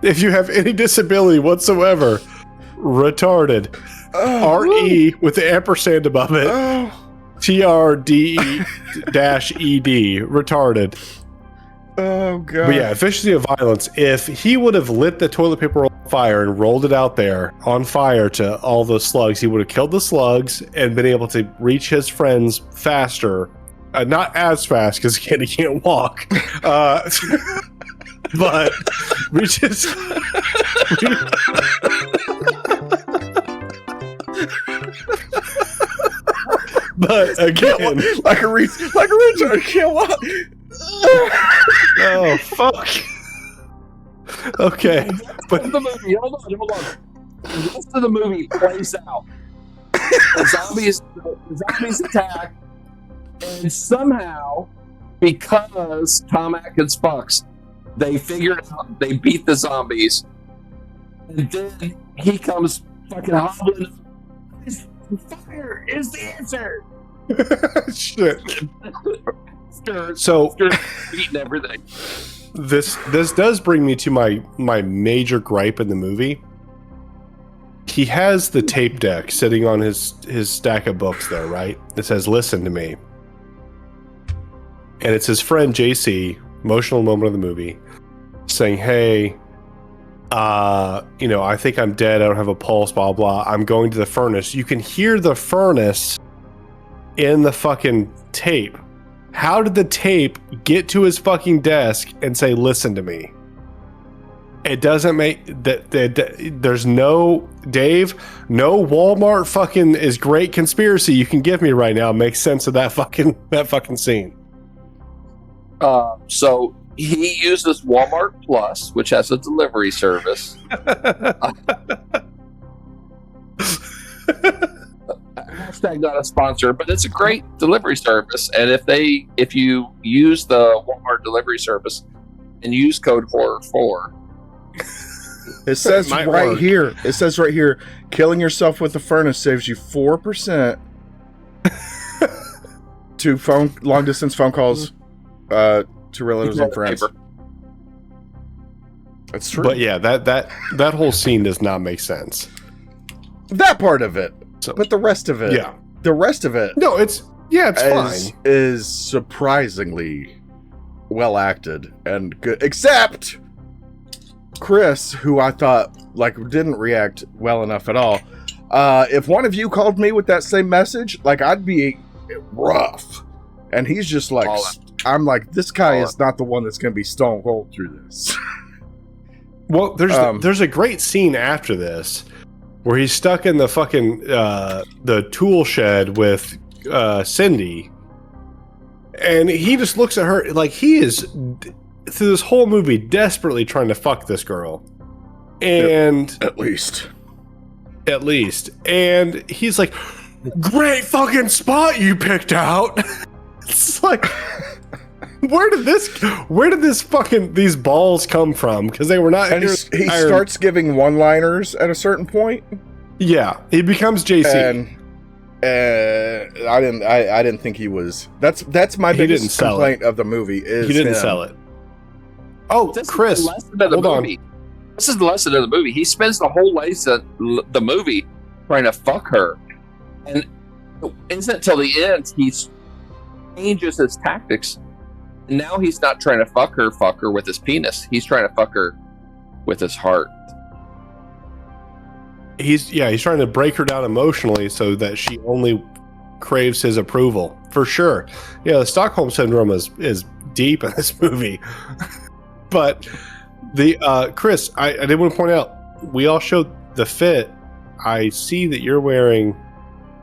If you have any disability whatsoever, retarded. R-E with the ampersand above it. TRDE-ED, retarded. Oh, God. But yeah, efficiency of violence. If he would have lit the toilet paper roll on fire and rolled it out there on fire to all those slugs, he would have killed the slugs and been able to reach his friends faster. Not as fast, because he can't walk. But reach his... But again, like a retard, can't walk. Oh fuck. Okay, but the movie. Hold on. The rest of the movie plays out. The zombies attack, and somehow, because Tom Atkins fucks, they figure out they beat the zombies, and then he comes fucking hobbling. Fire is the answer. Shit. So eating everything. This does bring me to my major gripe in the movie. He has the tape deck sitting on his stack of books there, right? It says "Listen to me," and it's his friend JC, emotional moment of the movie, saying, "Hey, I think I'm dead. I don't have a pulse, blah, blah. I'm going to the furnace." You can hear the furnace in the fucking tape. How did the tape get to his fucking desk and say, "Listen to me"? It doesn't make that. There's no Dave. No Walmart fucking is great conspiracy you can give me right now makes sense of that fucking scene. So he uses Walmart Plus, which has a delivery service. Hashtag not a sponsor, but it's a great delivery service. And if you use the Walmart delivery service and use code horror4, it says right here. It says right here, killing yourself with the furnace saves you 4% to long distance phone calls to relatives and friends. That's true. But yeah, that whole scene does not make sense. That part of it. So, but the rest of it. Yeah. The rest of it. No, it's Yeah, it's fine. is surprisingly well acted and good, except Chris, who I thought like didn't react well enough at all. If one of you called me with that same message, like I'd be rough, and he's just like, I'm like, this guy is not the one that's going to be stone cold through this. Well, there's a great scene after this where he's stuck in the fucking the tool shed with Cindy, and he just looks at her like he is through this whole movie desperately trying to fuck this girl, and at least, and he's like, "Great fucking spot you picked out." It's like, where did this fucking these balls come from? Because they were not. And he starts giving one-liners at a certain point. Yeah, he becomes JC. And I didn't think he was. That's my biggest complaint of the movie is he didn't sell it. Oh, Chris, hold on. This is the lesson of the movie. He spends the whole the movie trying to fuck her, and it isn't until the end he changes his tactics. And now he's not trying to fuck her with his penis. He's trying to fuck her with his heart. He's trying to break her down emotionally so that she only craves his approval. For sure. Yeah, the Stockholm syndrome is deep in this movie. But the Chris, I did want to point out, we all showed the fit. I see that you're wearing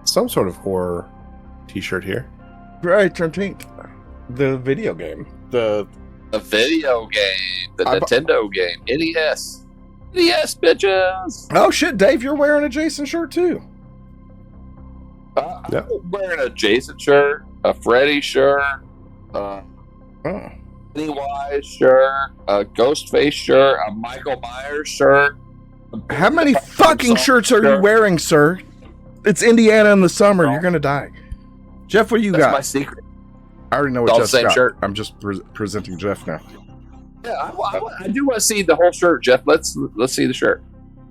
some sort of horror t-shirt here. Right, 13th. The video game. The video game. The Nintendo game. NES. NES, bitches! Oh shit, Dave, you're wearing a Jason shirt too. I'm wearing a Jason shirt, a Freddy shirt, Pennywise shirt, a Ghostface shirt, a Michael Myers shirt. How many fucking shirts are you wearing, sir? It's Indiana in the summer. You're gonna die. Jeff, what do you got? That's my secret. I already know what Jeff's got. Shirt. I'm just presenting Jeff now. Yeah, I do want to see the whole shirt, Jeff. Let's see the shirt.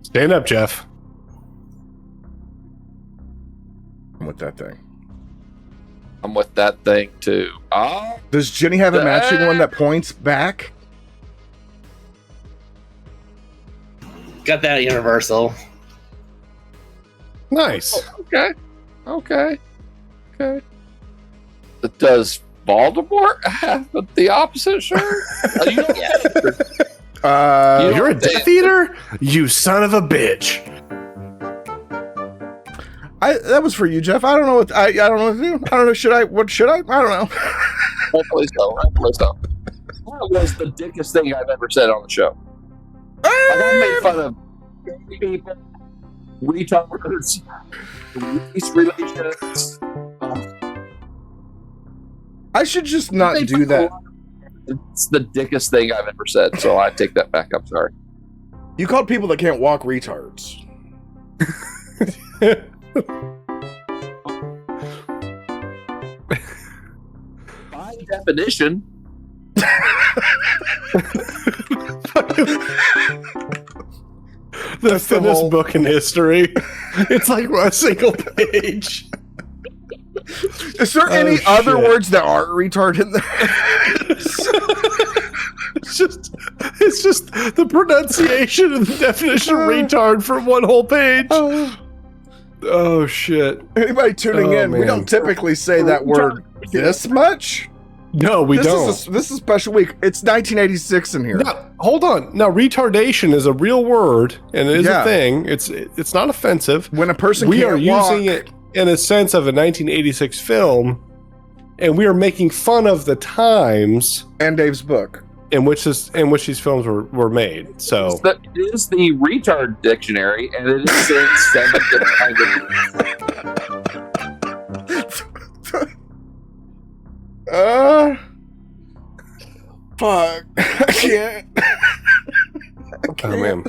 Stand up, Jeff. I'm with that thing. I'm with that thing too. Oh, does Jenny have a matching one that points back? Got that at Universal. Nice. Oh, okay. Does Voldemort have the opposite shirt? You're a Death Eater? You son of a bitch. That was for you, Jeff. I don't know what I don't know what to do. I don't know. Should I? I don't know. Hopefully so. That was the dickest thing I've ever said on the show. Like, I made fun of people, retards, race relations. I should just not do that. It's the dickest thing I've ever said, so I take that back. I'm sorry. You called people that can't walk retards. By definition. The thinnest book in history. It's like a single page. Is there any other words that aren't retard in there? It's just the pronunciation and the definition of retard for one whole page. Oh shit. Anybody tuning in, man. We don't typically say that word this much. No, we don't. This is a special week. It's 1986 in here. Now, hold on. Now, retardation is a real word, and it is a thing. It's not offensive. When a person we can't are walk, using it in a sense of a 1986 film, and we are making fun of the times and Dave's book in which these films were made. So it is the retard dictionary, and it is in 7 different languages. Fuck. I can't. Oh man.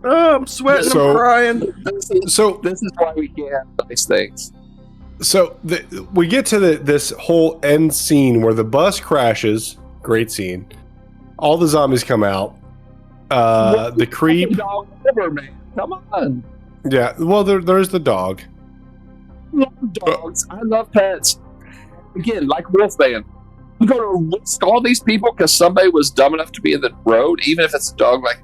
Oh, I'm sweating. I'm crying. This is why we can't have nice things. So we get to this whole end scene where the bus crashes. Great scene. All the zombies come out. The creep. Ever, man. Come on. Yeah. Well, there's the dog. I love dogs. I love pets. again, like Wolfman, you go to risk all these people because somebody was dumb enough to be in the road, even if it's a dog. Like,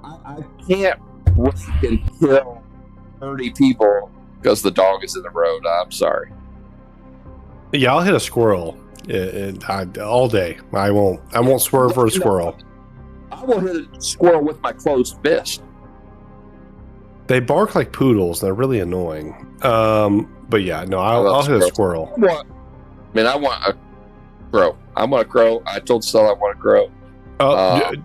I can't risk and kill 30 people because the dog is in the road. I'm sorry. Yeah, I'll hit a squirrel all day. I won't swerve for a squirrel. I will hit a squirrel with my closed fist. They bark like poodles. They're really annoying. But yeah, no, I'll hit a squirrel. I want a crow. I want a crow. I told Stella I want a crow.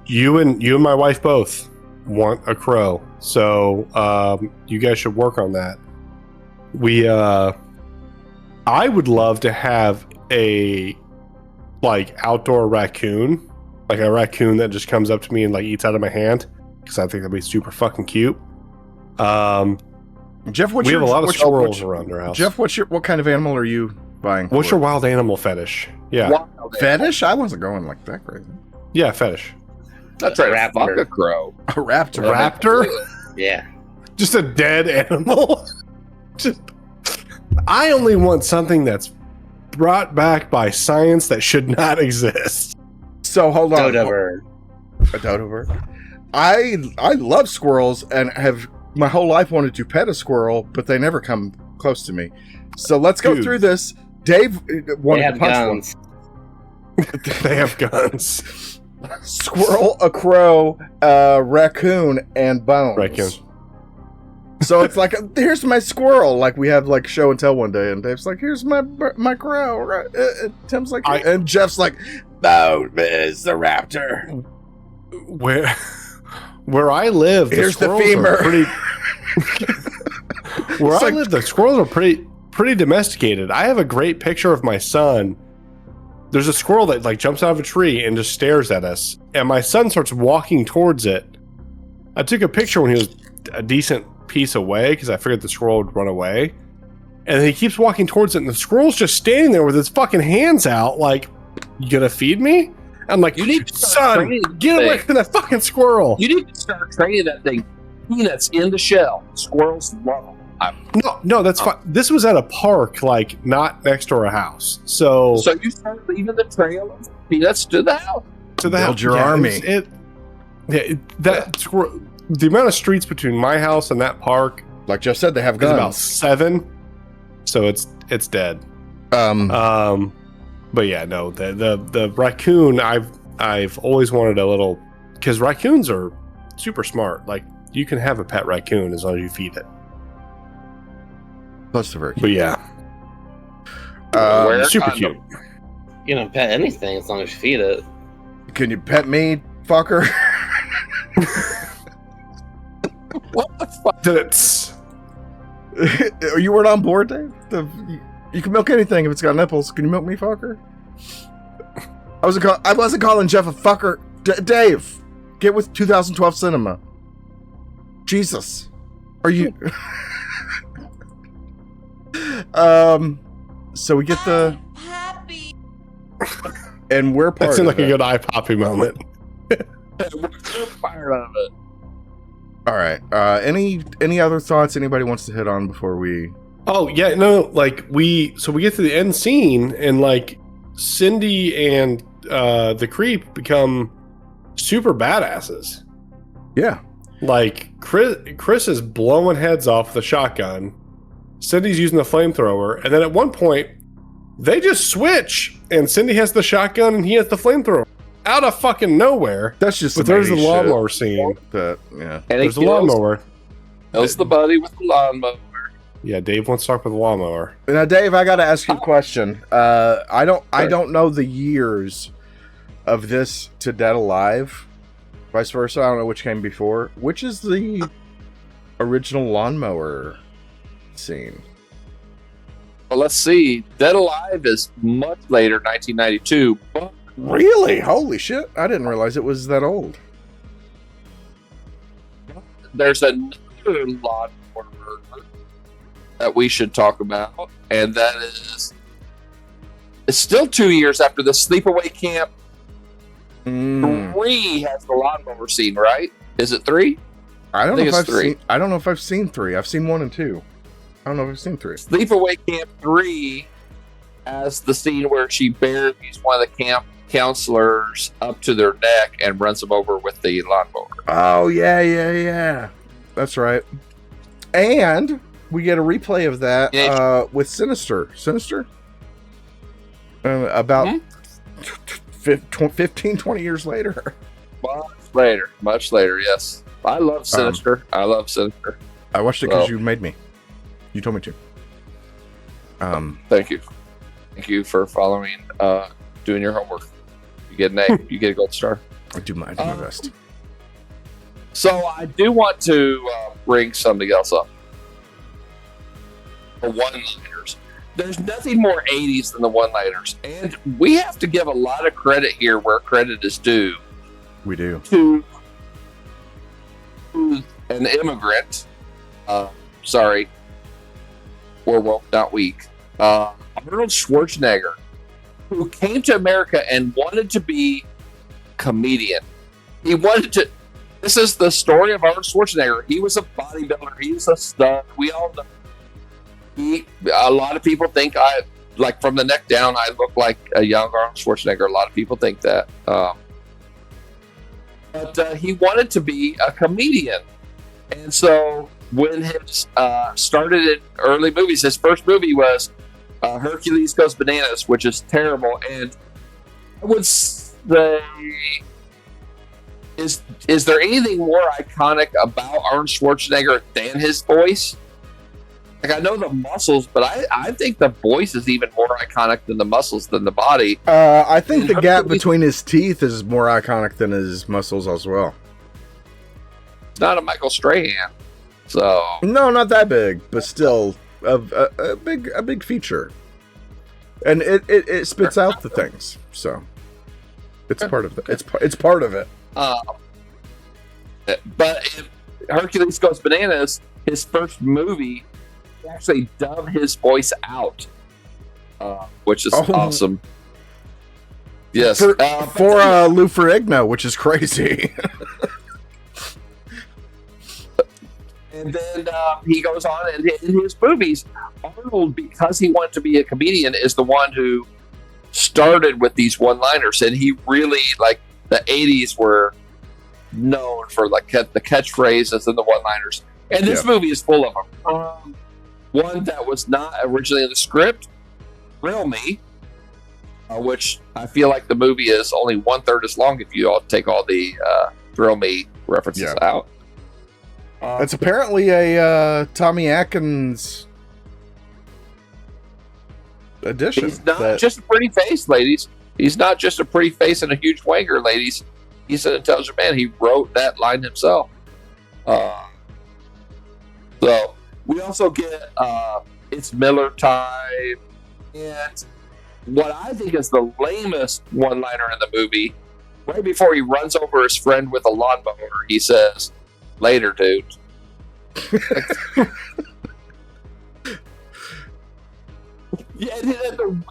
You and my wife both want a crow. So you guys should work on that. I would love to have a outdoor raccoon, like a raccoon that just comes up to me and eats out of my hand, because I think that'd be super fucking cute. Jeff, we have a lot of squirrels around our house. Jeff, what kind of animal are you buying? What's your wild animal fetish? Yeah, fetish? I wasn't going like that crazy. Yeah, fetish. That's right. Fuck a crow. A raptor. A raptor? Yeah. Just a dead animal. I only want something that's brought back by science that should not exist. So hold on. Dodo bird. A dodo bird. I love squirrels and have my whole life wanted to pet a squirrel, but they never come close to me. So let's go through this. Dave wanted to punch one. They have guns. Squirrel, a crow, raccoon, and bones. Raccoon. So it's like, here's my squirrel. Like we have show and tell one day, and Dave's like, here's my crow. Right? Tim's like, and Jeff's like, no, it's the raptor. Where I live, here's the femur. I live, the squirrels are pretty domesticated. I have a great picture of my son. There's a squirrel that jumps out of a tree and just stares at us, and my son starts walking towards it. I took a picture when he was a decent piece away because I figured the squirrel would run away, and he keeps walking towards it, and the squirrel's just standing there with his fucking hands out, like, you gonna feed me? I'm like, you need to son, get away from that fucking squirrel. You need to start training that thing. Peanuts in the shell. Squirrels love them. No, that's fine. This was at a park, not next to our house. So you start leaving the trail of peanuts to the house. Build your army. Squirrel. The amount of streets between my house and that park, like Jeff said, they have guns. About 7, so it's dead. But yeah, no, the raccoon. I've always wanted a little, because raccoons are super smart. You can have a pet raccoon as long as you feed it. Plus the very cute. But yeah, super cute. You don't pet anything as long as you feed it. Can you pet me, fucker? What the fuck? You weren't on board, Dave? You can milk anything if it's got nipples. Can you milk me, fucker? I wasn't calling Jeff a fucker. Dave, get with 2012 cinema. Jesus. Are you... So we get the... And we're part that seemed of like a good eye popping moment. We're fired out of it. All right. Any other thoughts anybody wants to hit on before we... Oh yeah, no. We get to the end scene, and Cindy and the creep become super badasses. Yeah. Chris is blowing heads off with a shotgun. Cindy's using the flamethrower, and then at one point they just switch, and Cindy has the shotgun and he has the flamethrower. Out of fucking nowhere. That's just. But there's the lawnmower scene. Yeah. There's the lawnmower. That was the buddy with the lawnmower. Yeah, Dave wants to talk with the lawnmower. Now, Dave, I got to ask you a question. I don't know the years of this to Dead Alive. Vice versa. I don't know which came before. Which is the original lawnmower scene? Well, let's see. Dead Alive is much later, 1992. But really? Holy shit! I didn't realize it was that old. There's another lawnmower murder that we should talk about, and that is, it's still 2 years after the Sleepaway Camp. 3 has the lawnmower scene, right? Is it 3? I don't know if I've seen 3. I've seen 1 and 2. I don't know if I've seen 3. Sleepaway Camp 3 as the scene where she buries one of the camp counselors up to their neck and runs them over with the lawnmower. Oh, yeah. That's right. And we get a replay of that with Sinister. About 15, 20 years later. Much later, yes. I love Sinister. I watched it because you made me. You told me to. Thank you. Thank you for following, doing your homework. You get an A. You get a gold star. I do my best. So I do want to bring something else up. The one-liners. There's nothing more 80s than the one-liners. And we have to give a lot of credit here where credit is due. We do. To an immigrant. Sorry. Or, well, not weak. Arnold Schwarzenegger, who came to America and wanted to be a comedian. He wanted to... This is the story of Arnold Schwarzenegger. He was a bodybuilder. He was a stud. We all know. A lot of people think from the neck down, I look like a young Arnold Schwarzenegger. A lot of people think that. But he wanted to be a comedian. And so when he started in early movies, his first movie was Hercules Goes Bananas, which is terrible. And I would say, is there anything more iconic about Arnold Schwarzenegger than his voice? Like, I know the muscles, but I think the voice is even more iconic than the muscles, than the body. I think the gap between his teeth is more iconic than his muscles as well. It's not a Michael Strahan, so... No, not that big, but still a big feature. And it spits out the things, so... It's part of it. It's part of it. But if Hercules Goes Bananas, his first movie... actually dub his voice out, which is awesome. Yes, for Lou Ferrigno, which is crazy. And then he goes on, and in his movies, Arnold, because he wanted to be a comedian, is the one who started with these one-liners, and he really, like, the 80s were known for like the catchphrases and the one-liners, and this movie is full of them. One that was not originally in the script, Thrill Me, which I feel like the movie is only 1/3 as long if you all take all the Thrill Me references out. It's apparently a Tommy Atkins edition. He's not just a pretty face, ladies. He's not just a pretty face and a huge wanker, ladies. He's an intelligent man. He wrote that line himself. So we also get It's Miller Time, and what I think is the lamest one-liner in the movie, right before he runs over his friend with a lawnmower, he says, "Later, dude." Yeah,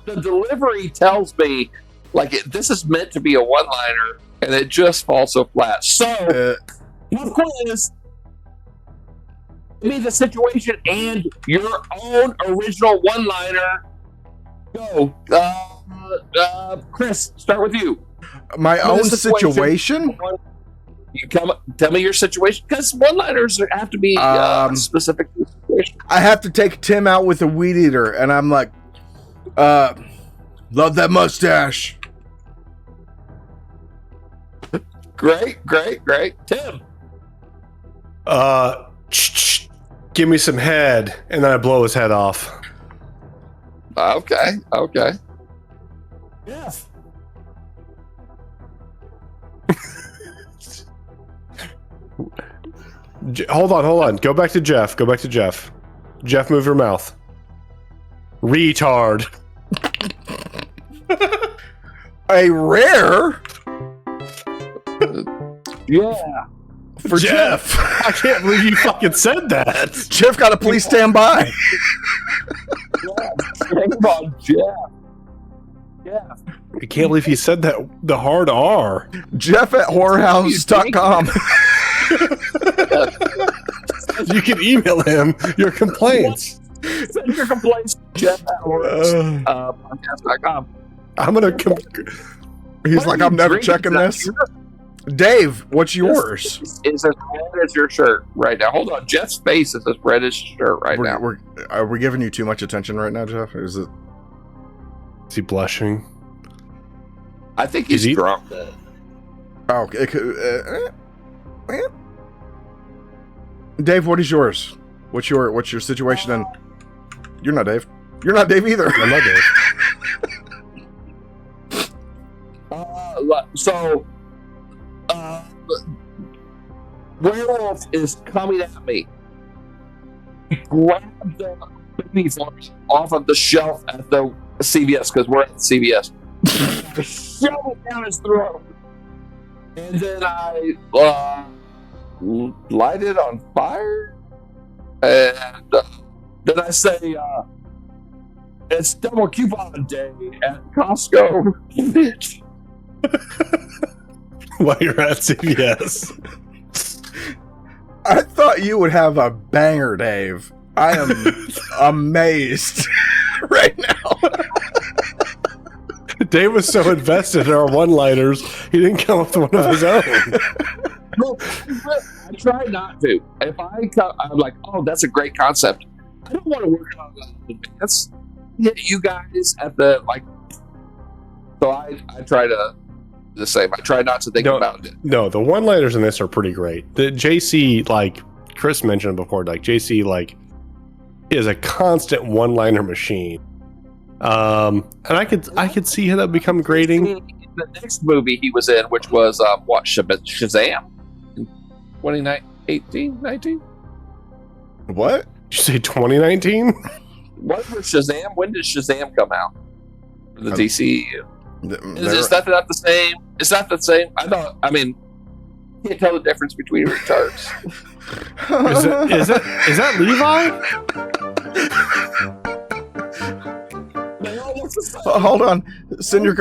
the delivery tells me like this is meant to be a one-liner, and it just falls so flat. So, pop quiz. Give me the situation and your own original one-liner. Go, Chris. Start with you. My own situation. You tell me your situation, because one-liners have to be specific to the situation. I have to take Tim out with a weed eater, and I'm like, love that mustache. Great. Tim. Give me some head, and then I blow his head off. Okay. Yes. Hold on. Go back to Jeff. Jeff, move your mouth. Retard. A rare? Yeah. For Jeff. I can't believe you fucking said that. Jeff got a please stand by. Shame on Jeff. I can't believe he said that, the hard R. Jeff at whorehouse.com. You can email him your complaints. Send your complaints to Jeff at podcast.com. I'm gonna. He's What like, are you I'm never drinking? checking Is this. that Dave, what's yours? Is as red as your shirt right now. Hold on. Jeff's face is as red as his shirt right now. Are we giving you too much attention right now, Jeff? Is it? Is he blushing? I think he's Is he- drunk. Oh, Dave, what is yours? What's your situation? And you're not Dave. You're not Dave either. I'm not Dave. Werewolf is coming at me. Grab the baby flowers off of the shelf at the CVS because we're at CVS. Shove it down his throat, and then I light it on fire, and then I say, "It's double coupon day at Costco, bitch." While you're at CVS. I thought you would have a banger, Dave. I am amazed right now. Dave was so invested in our one-liners, he didn't come up with one of his own. No, I try not to. If I'm like, oh, that's a great concept. I don't want to work on that in advance. Hit you guys at the like. So I try to the same. I try not to think about it. No, the one-liners in this are pretty great. The JC, like Chris mentioned before, like JC, like is a constant one-liner machine. And I could see how that would become grating. The next movie he was in, which was Shazam, 2018, 19. What? Did you say 2019? What was Shazam? When did Shazam come out? The DCEU. Is that not the same? Is that the same? I mean, can't tell the difference between retards. Is that Levi? Hold on. Send your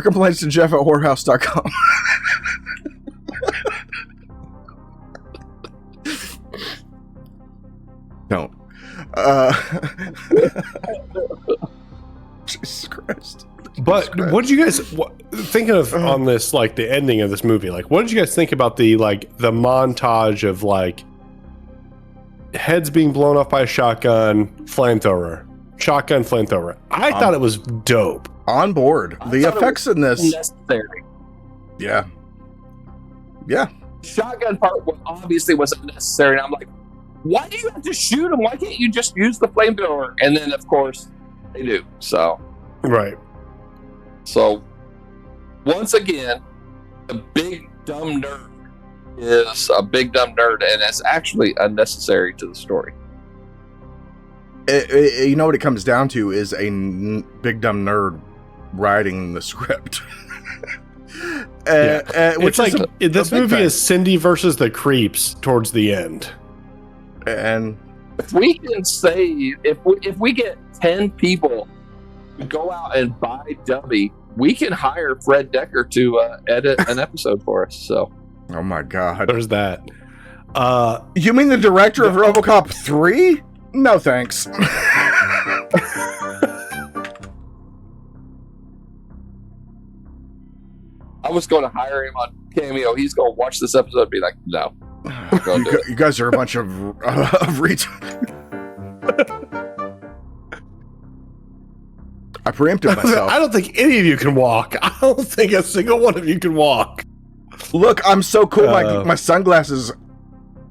complaints to Jeff at whorehouse.com. Don't. Jesus Christ. But what did you guys thinking of on this, like the ending of this movie? Like, what did you guys think about the montage of like heads being blown off by a shotgun, flamethrower? I thought it was dope. On board. The effects in this. Necessary. Yeah. Yeah. Shotgun part obviously wasn't necessary. And I'm like, why do you have to shoot him? Why can't you just use the flamethrower? And then, of course, they do. So, Right. So, once again, a big dumb nerd is a big dumb nerd, and it's actually unnecessary to the story. You know what it comes down to is a big dumb nerd writing the script. Which it's like this movie is Cindy versus the Creeps towards the end. And if we can say, if we get 10 people to go out and buy Dubby, we can hire Fred Decker to edit an episode for us. So, oh my God, there's that. You mean the director of RoboCop 3? No thanks. I was going to hire him on Cameo. He's going to watch this episode and be like, no. You guys are a bunch of retards. I preempted myself. I don't think any of you can walk. I don't think a single one of you can walk. Look, I'm so cool. My sunglasses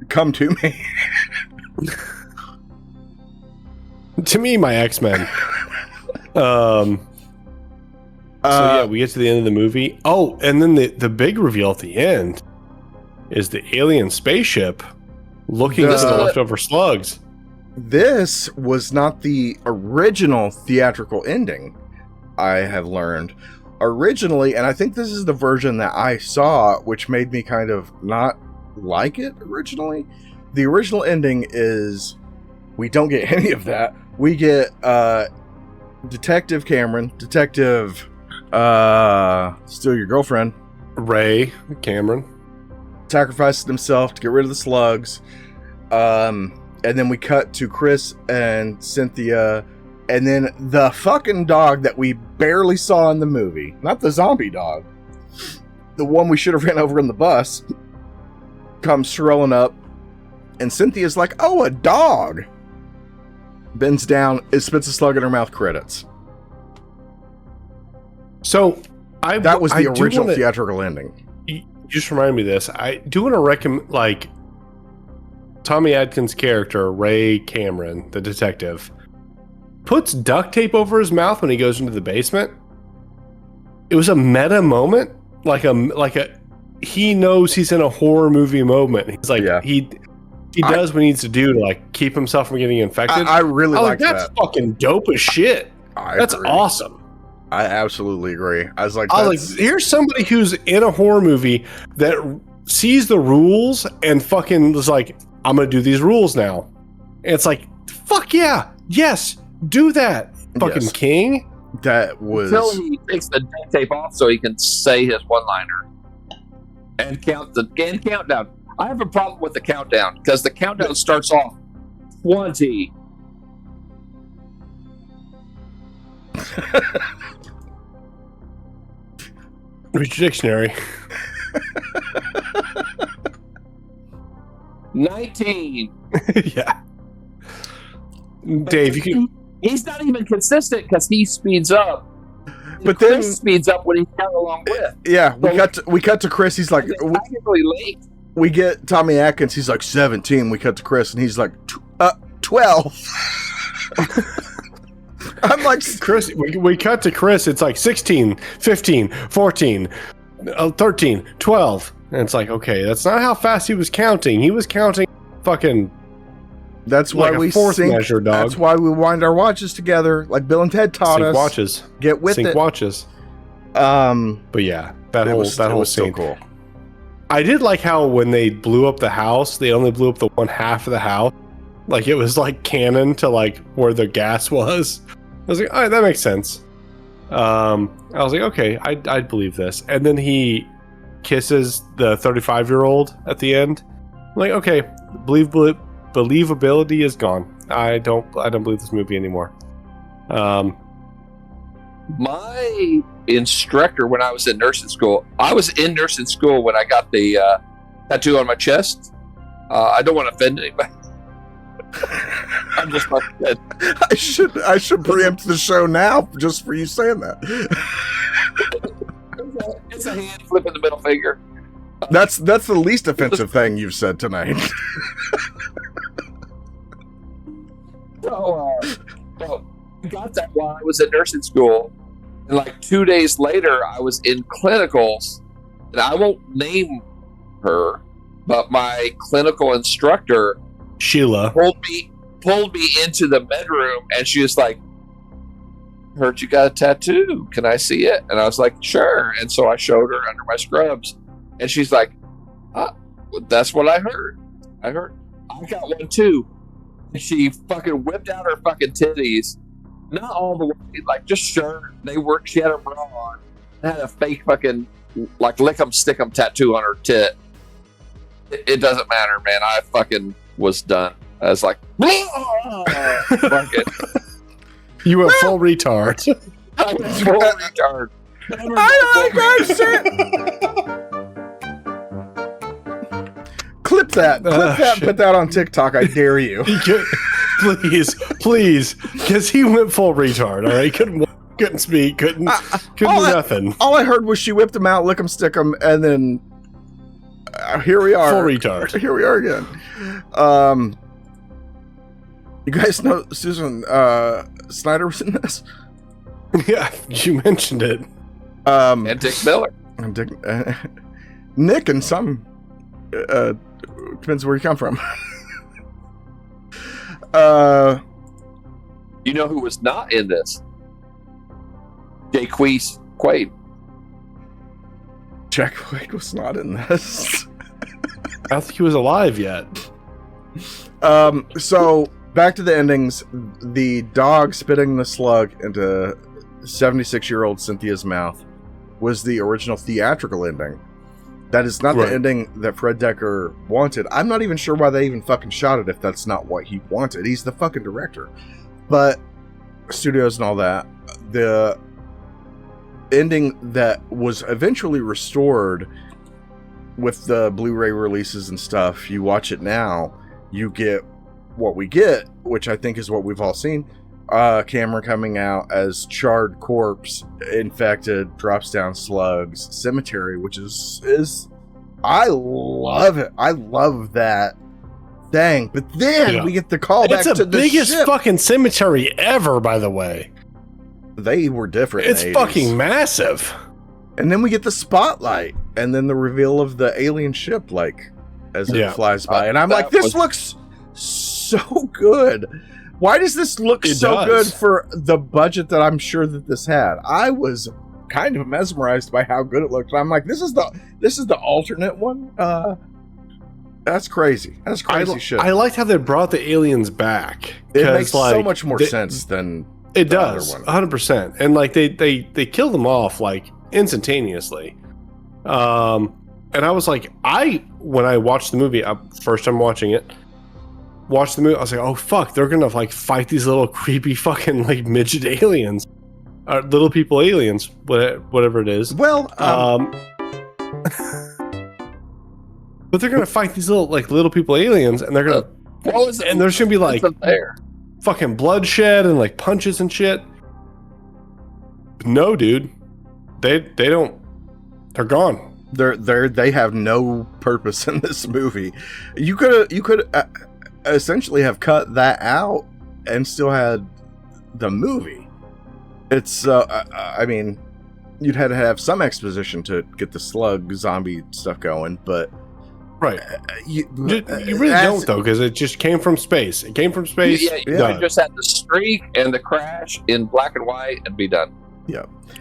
come to me. To me, my X-Men. So yeah, we get to the end of the movie. Oh, and then the big reveal at the end is the alien spaceship looking for the leftover slugs. This was not the original theatrical ending, I have learned. Originally, and I think this is the version that I saw, which made me kind of not like it originally. The original ending is we don't get any of that. We get Detective Cameron, Detective Steal Your Girlfriend, Ray Cameron sacrificed himself to get rid of the slugs. And then we cut to Chris and Cynthia, and then the fucking dog that we barely saw in the movie, not the zombie dog, the one we should have ran over in the bus, comes strolling up, and Cynthia's like, "Oh, a dog!" Bends down, it spits a slug in her mouth, credits. So, that was the original theatrical ending. You just reminded me of this. I do want to recommend, like, Tommy Atkins' character, Ray Cameron, the detective, puts duct tape over his mouth when he goes into the basement. It was a meta moment, like a he knows he's in a horror movie moment. He's like, he does what he needs to do to, like, keep himself from getting infected. I really like that. That's fucking dope as shit. That's agree. Awesome. I absolutely agree. I was like, here's somebody who's in a horror movie that sees the rules and fucking was like, I'm gonna do these rules now. And it's like, fuck yeah, yes, do that, fucking king. That was until he takes the duct tape off so he can say his one-liner and countdown. I have a problem with the countdown because the countdown starts off 20. Read your dictionary. 19. Yeah. Dave, you can. He's not even consistent because he speeds up. But Chris then speeds up when he's down along with. Yeah, we cut to Chris. He's like, really late. We get Tommy Atkins. He's like 17. We cut to Chris, and he's like 12. I'm like, Chris, we cut to Chris. It's like 16, 15, 14, 13, 12. And it's like, okay, that's not how fast he was counting. He was counting fucking. That's why like we fourth sync. Measure, dog. That's why we wind our watches together, like Bill and Ted taught sync us. Watches. Get with sync it. Watches. But yeah, that whole so scene. Cool. I did like how when they blew up the house, they only blew up the one half of the house. Like it was like canon to like where the gas was. I was like, all right, that makes sense. I was like, okay, I'd believe this. And then he kisses the 35-year-old at the end. I'm like, okay, believability is gone. I don't believe this movie anymore. My instructor when I was in nursing school, I was in nursing school when I got the tattoo on my chest. I don't want to offend anybody. I'm just like, I should preempt the show now just for you saying that. It's a hand flipping the middle finger. That's the least offensive thing you've said tonight. So I got that while I was in nursing school, and like 2 days later, I was in clinicals, and I won't name her, but my clinical instructor, Sheila, pulled me into the bedroom, and she was like, "Heard you got a tattoo. Can I see it?" And I was like, "Sure." And so I showed her under my scrubs, and she's like, "That's what I heard. I got one too." And she fucking whipped out her fucking titties, not all the way, like just shirt. She had a bra on, and had a fake fucking like lick 'em stick 'em tattoo on her tit. It doesn't matter, man. I fucking was done. I was like, fuck it. You went full retard. I went full retard. I like that shit. Clip that, put that on TikTok. I dare you. please, because he went full retard. All right, couldn't speak, couldn't do nothing. All I heard was she whipped him out, lick him, stick him, and then here we are. Full retard. Here we are again. You guys know Susan Snyder was in this? Yeah, you mentioned it. And Dick Miller. Nick and some. Depends where you come from. You know who was not in this? Quaid. Jack Quaid was not in this. I don't think he was alive yet. So back to the endings. The dog spitting the slug into 76-year-old Cynthia's mouth was the original theatrical ending. That is not Right. the ending that Fred Decker wanted. I'm not even sure why they even fucking shot it if that's not what he wanted. He's the fucking director. But studios and all that, the ending that was eventually restored with the Blu-ray releases and stuff, you watch it now, you get what we get, which I think is what we've all seen. Cameron coming out as charred corpse, infected, drops down slugs, cemetery, which is I love it. I love that thing. But then we get the call back It's to the the biggest ship. fucking cemetery ever, by the way. They were different. It's in the 80s. fucking massive. And then we get the spotlight, and then the reveal of the alien ship, like as it flies by, and I'm like, this looks so good. Why does this look so good for the budget that I'm sure that this had? I was kind of mesmerized by how good it looked. I'm like, this is the alternate one. That's crazy. That's crazy shit. I liked how they brought the aliens back. It makes so much more sense than it the does. other one. 100%. And like they killed them off like instantaneously. And I was like, when I watched the movie, first time watching it, I was like, oh fuck, they're gonna like fight these little creepy fucking like midget aliens, little people aliens, whatever it is. Well, but they're gonna fight these little people aliens, and they're gonna and there's gonna be like fucking bloodshed and like punches and shit. No, dude, they don't. They're gone. They have no purpose in this movie. You could essentially have cut that out and still had the movie. It's I mean, you'd had to have some exposition to get the slug zombie stuff going, but right, you really don't though, because it just came from space. It came from space. You just had the streak and the crash in black and white and be done.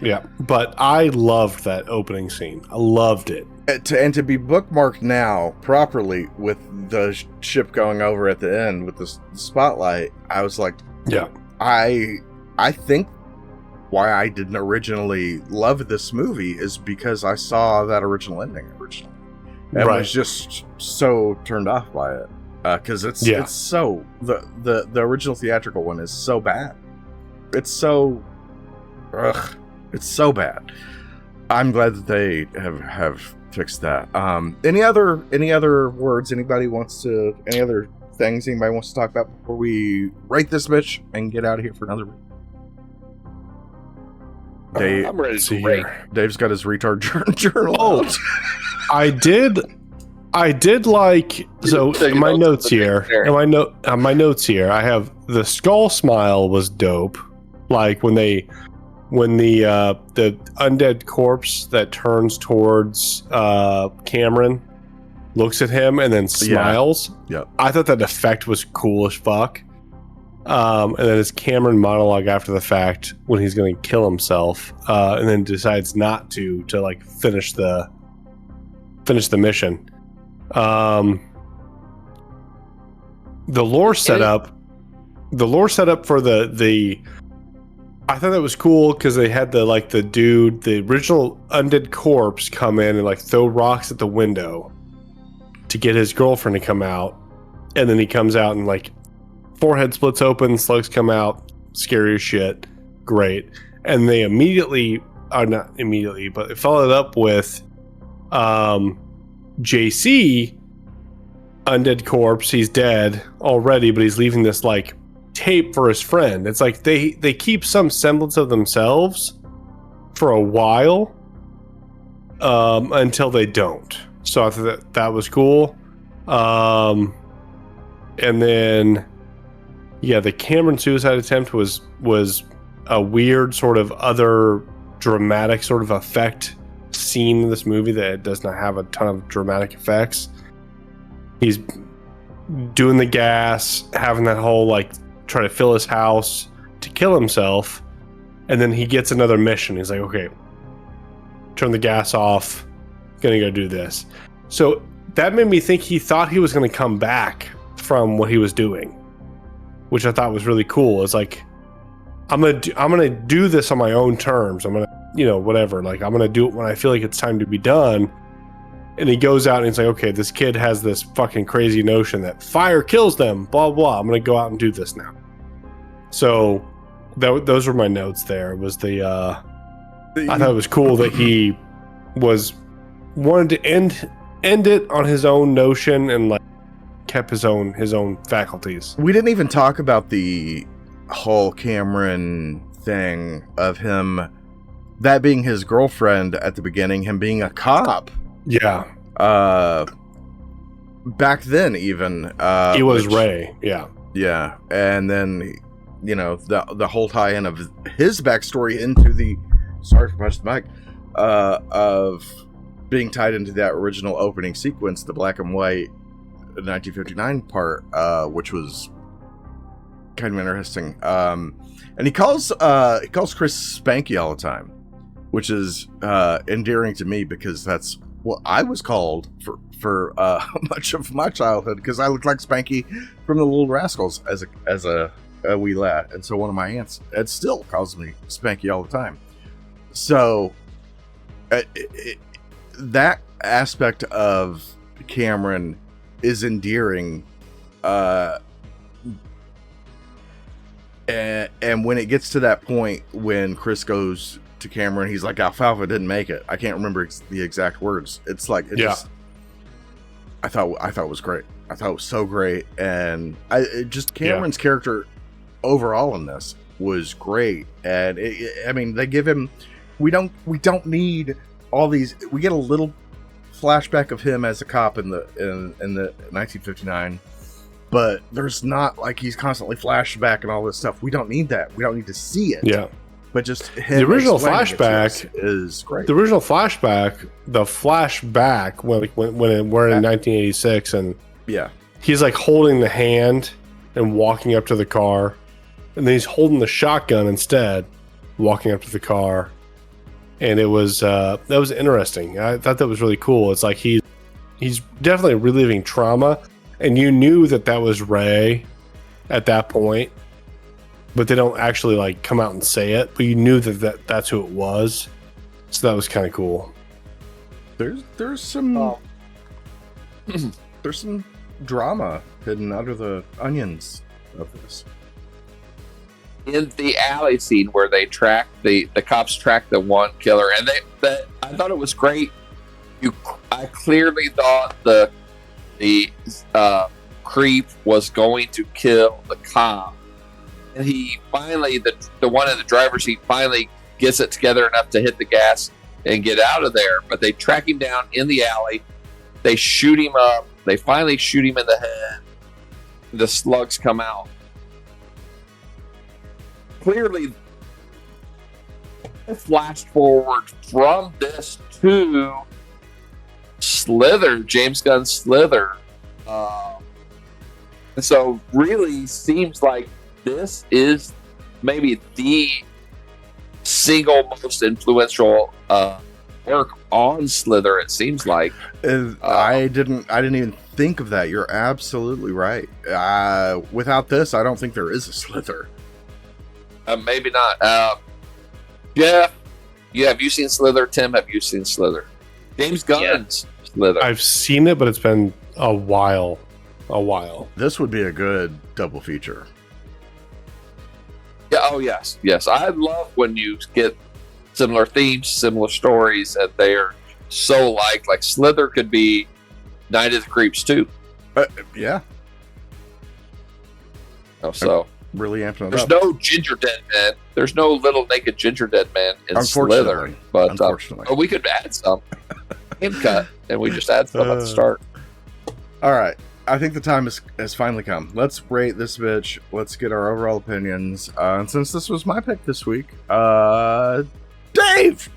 Yeah, but I loved that opening scene. I loved it. And to be bookmarked now properly with the ship going over at the end with the spotlight, I was like, yeah, I think why I didn't originally love this movie is because I saw that original ending originally. And was just so turned off by it. Because it's so the original theatrical one is so bad. It's so it's so bad. I'm glad that they have fixed that. Any other words any other things anybody wants to talk about before we rate this bitch and get out of here for another week? I'm ready to rate. Dave's got his retard journal. Oh, I did like, so in my notes here, my notes here, I have the skull smile was dope. Like when the undead corpse that turns towards Cameron looks at him and then smiles. Yep. I thought that effect was cool as fuck. And then his Cameron monologue after the fact when he's going to kill himself, and then decides not to like finish the mission. The lore setup for the I thought that was cool because they had the original undead corpse come in and like throw rocks at the window to get his girlfriend to come out, and then he comes out and like forehead splits open, slugs come out, scary as shit, great. And they not immediately, but they followed up with JC, undead corpse. He's dead already, but he's leaving this like tape for his friend. It's like they keep some semblance of themselves for a while until they don't. So I thought that was cool. And then the Cameron suicide attempt was a weird sort of other dramatic sort of effect scene in this movie that does not have a ton of dramatic effects. He's doing the gas, having that whole like try to fill his house to kill himself, and then he gets another mission. He's like, okay, turn the gas off, gonna go do this. So that made me think he thought he was gonna come back from what he was doing, which I thought was really cool. It's like, I'm gonna do this on my own terms. I'm gonna, whatever. Like I'm gonna do it when I feel like it's time to be done. And he goes out and he's like, okay, this kid has this fucking crazy notion that fire kills them, blah, blah. I'm going to go out and do this now. So those were my notes there. Was I thought it was cool that he wanted to end it on his own notion and like kept his own faculties. We didn't even talk about the whole Cameron thing of him, that being his girlfriend at the beginning, him being a cop. Yeah. Back then even. He was Ray. Yeah. Yeah. And then, you know, the whole tie-in of his backstory into the, sorry for much the mic, of being tied into that original opening sequence, the black and white 1959 part, which was kind of interesting. And he calls Chris Spanky all the time, which is endearing to me because that's what I was called for much of my childhood, because I looked like Spanky from the Little Rascals as a wee lad, and so one of my aunts still calls me Spanky all the time. So that aspect of Cameron is endearing, and when it gets to that point when Chris goes to Cameron, he's like, "Alfalfa didn't make it." I can't remember the exact words. It's like, I thought it was great. I thought it was so great, and Cameron's character overall in this was great. And I mean, they give him. We don't need all these. We get a little flashback of him as a cop in the 1959, but there's not like he's constantly flashback and all this stuff. We don't need that. We don't need to see it. Yeah. But just him, the original flashback is great. The flashback when we're in 1986, and he's like holding the hand and walking up to the car, and then he's holding the shotgun instead, walking up to the car, and it was that was interesting. I thought that was really cool. It's like he's definitely reliving trauma, and you knew that was Ray at that point. But they don't actually like come out and say it, but you knew that's who it was. So that was kind of cool. There's some there's some drama hidden under the onions of this. In the alley scene where they track the cops track the one killer, and I thought it was great. I clearly thought the creep was going to kill the cop. And he finally, the one in the driver's seat finally gets it together enough to hit the gas and get out of there. But they track him down in the alley. They shoot him up. They finally shoot him in the head. The slugs come out. Clearly, flashed forward from this to Slither, James Gunn's Slither. And so really seems like this is maybe the single most influential work on Slither. It seems like I didn't even think of that. You're absolutely right. Without this, I don't think there is a Slither. Maybe not. Jeff, have you seen Slither? Tim, have you seen Slither? James Gunn's Slither. I've seen it, but it's been a while. This would be a good double feature. Yeah. Oh, yes. I love when you get similar themes, similar stories, and they are so like Slither could be Night of the Creeps too. Yeah. Oh, so really amping it there's up. no ginger dead man. There's no little naked ginger dead man in Slither. But unfortunately, we could add some in cut, and we just add some at the start. All right. I think the time has finally come. Let's rate this bitch. Let's get our overall opinions. And since this was my pick this week, Dave,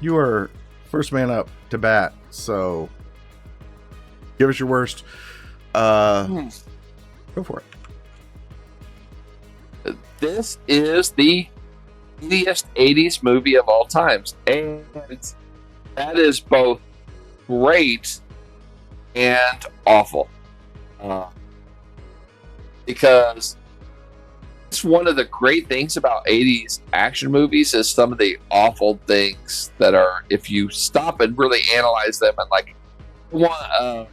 you are first man up to bat. So give us your worst. Go for it. This is the easiest 80s movie of all times. And that is both great and awful. Because it's one of the great things about 80s action movies is some of the awful things that are, if you stop and really analyze them and like I want a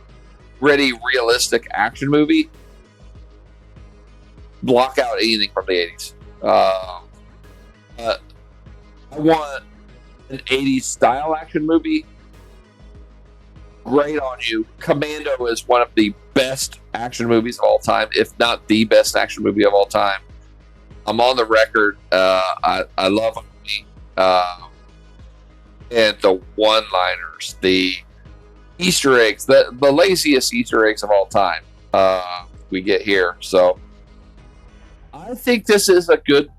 really realistic action movie. Block out anything from the 80s. I want an 80s style action movie. Great on you. Commando is one of the best action movies of all time, if not the best action movie of all time. I'm on the record. I love it. And the one-liners, the Easter eggs, the laziest Easter eggs of all time we get here. So I think this is a good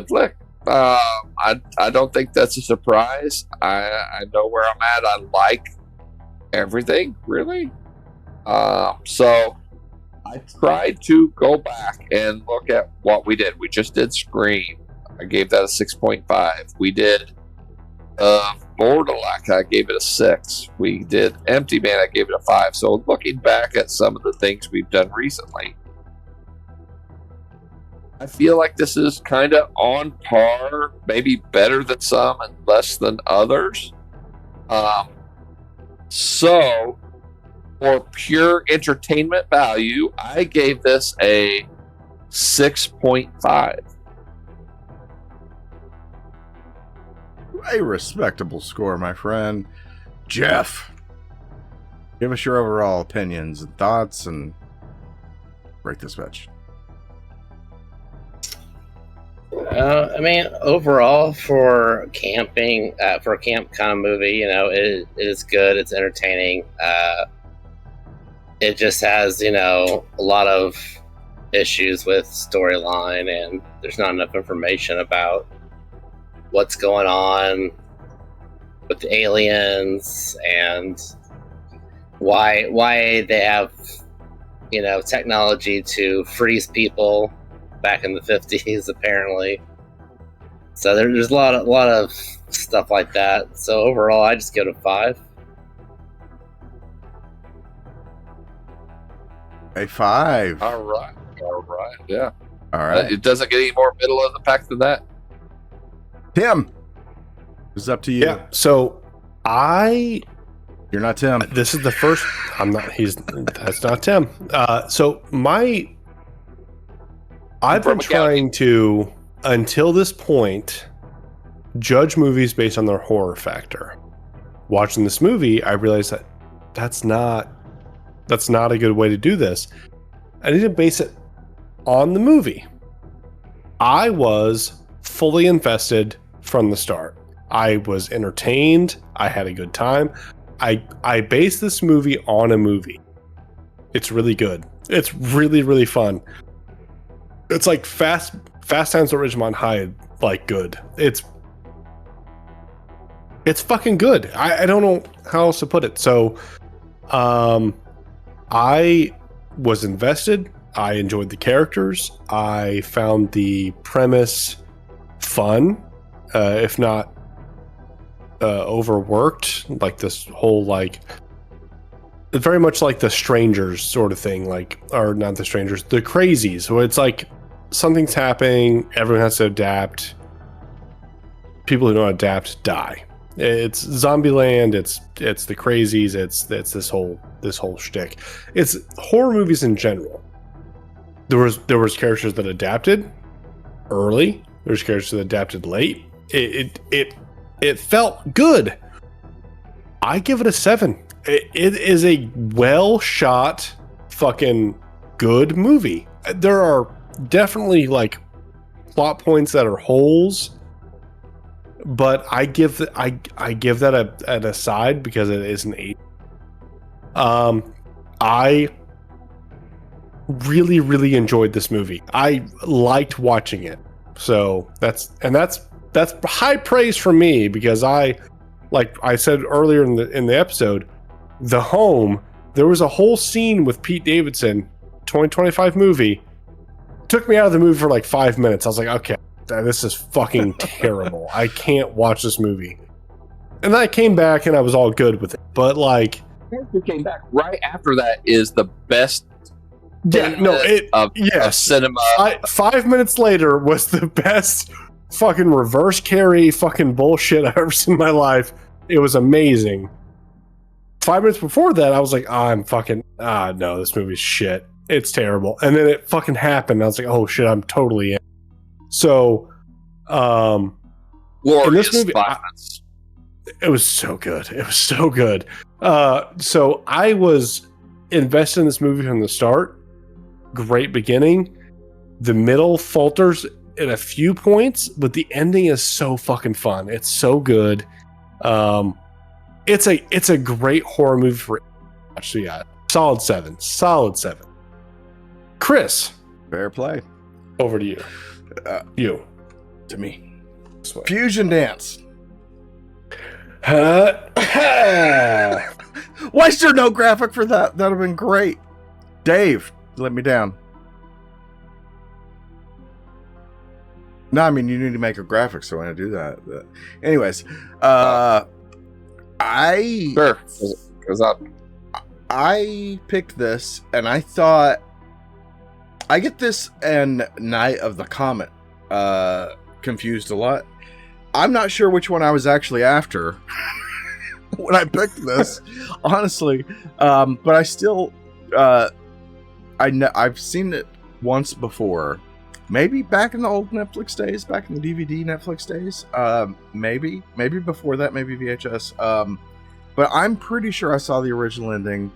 flick. I don't think that's a surprise. I know where I'm at. I like everything, really. So I tried to go back and look at what we did. We just did Scream. I gave that a 6.5. We did Borderlack. I gave it a 6. We did Empty Man. I gave it a 5. So looking back at some of the things we've done recently, I feel like this is kind of on par, maybe better than some and less than others. So, for pure entertainment value, I gave this a 6.5. A respectable score, my friend. Jeff, give us your overall opinions and thoughts and rate this bitch. I mean, overall, for camping, for a camp kind of movie, it is good. It's entertaining. It just has, a lot of issues with storyline, and there's not enough information about what's going on with the aliens and why they have, technology to freeze people back in the 50s, apparently. So there's a lot of stuff like that. So overall, I just give it a 5. A 5. All right. Yeah. All right. It doesn't get any more middle of the pack than that. Tim, it's up to you. Yeah. So You're not Tim. this is the first. I'm not. That's not Tim. I've been trying to, until this point, judge movies based on their horror factor. Watching this movie, I realized that that's not a good way to do this. I need to base it on the movie. I was fully invested from the start. I was entertained. I had a good time. I based this movie on a movie. It's really good. It's really, really fun. It's like Fast Times at Ridgemont High, like good. It's fucking good. I don't know how else to put it. So, I was invested. I enjoyed the characters. I found the premise fun, if not overworked. Like this whole very much like the Strangers sort of thing. Or not the Strangers, the Crazies. So it's like something's happening. Everyone has to adapt. People who don't adapt die. It's Zombieland. It's the Crazies. It's this whole shtick. It's horror movies in general. There was characters that adapted early. There's characters that adapted late. It felt good. I give it a 7. It is a well shot, fucking good movie. There are definitely plot points that are holes, but I give that an aside because it is an 8. I really, really enjoyed this movie. I liked watching it. So that's high praise for me, because like I said earlier in the episode, The Home, there was a whole scene with Pete Davidson, 2025 movie, took me out of the movie for 5 minutes. I was like, okay, this is fucking terrible. I can't watch this movie. And then I came back and I was all good with it. But You came back right after that is the best. Of cinema. 5 minutes later was the best fucking reverse carry fucking bullshit I've ever seen in my life. It was amazing. 5 minutes before that, I was like, no, this movie's shit. It's terrible. And then it fucking happened. I was like, oh shit, I'm totally in. So, in this movie, it was so good. It was so good. So I was invested in this movie from the start. Great beginning. The middle falters at a few points, but the ending is so fucking fun. It's so good. It's a great horror movie for watch. So yeah, solid 7. Chris, Fair play. over to you. You. To me. Fusion dance. Why Why is there no graphic for that? That would have been great. Dave, let me down. No, I mean, you need to make a graphic, so when I do that. But anyways, I picked this, and I thought I get this and Night of the Comet confused a lot. I'm not sure which one I was actually after when I picked this, honestly. But I still, I've seen it once before. Maybe back in the old Netflix days, back in the DVD Netflix days. Maybe before that, maybe VHS. But I'm pretty sure I saw the original ending,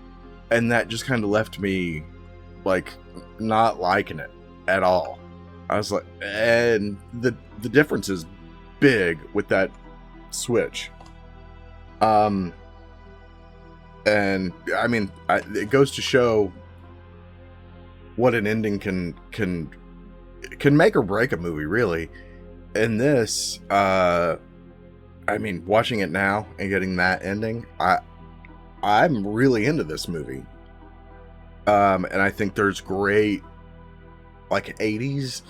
and that just kind of left me, like, not liking it at all. I was like, and the difference is big with that switch. And I mean, it goes to show what an ending can make or break a movie, really. And this, I mean, watching it now and getting that ending, I'm really into this movie. And I think there's great, like, 80s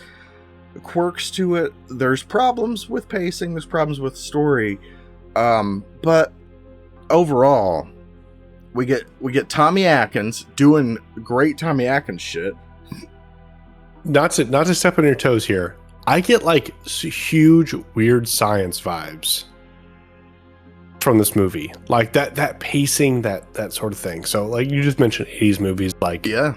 quirks to it. There's problems with pacing, there's problems with story. But overall, we get Tommy Atkins doing great Tommy Atkins shit. Not to step on your toes here, I get like huge weird science vibes from this movie, like that pacing, that sort of thing. So like you just mentioned 80s movies, like Yeah,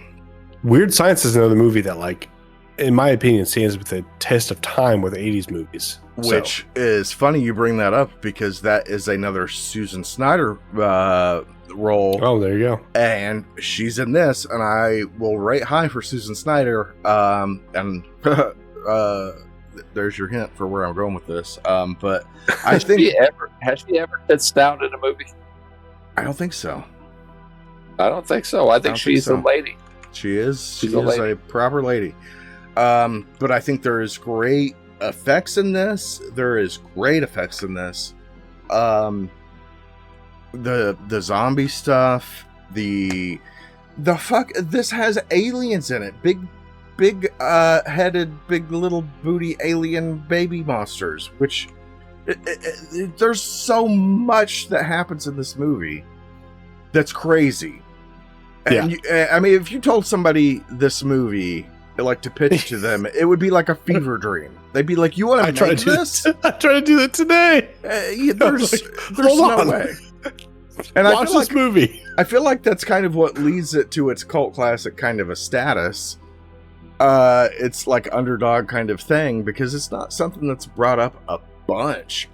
Weird Science is another movie that, like, in my opinion, stands with the test of time with 80s movies. which is funny you bring that up, because that is another Susan Snyder role. Oh, there you go. And she's in this, and I will rate high for Susan Snyder. And there's your hint for where I'm going with this. But I think has she ever pissed out in a movie? I don't think so. I don't think so. I think she's a lady. She is. She She's a is lady. a proper lady. But I think there is great effects in this. The zombie stuff. The fuck. This has aliens in it. Big headed, big little booty alien baby monsters. Which there's so much that happens in this movie that's crazy. And I mean, if you told somebody this movie, like, to pitch to them, it would be like a fever dream. They'd be like, "You want to make this?" I tried to do that today. There's Hold no on. way. And Watch this movie. I feel like that's kind of what leads it to its cult classic kind of a status. It's like underdog kind of thing, because it's not something that's brought up a bunch.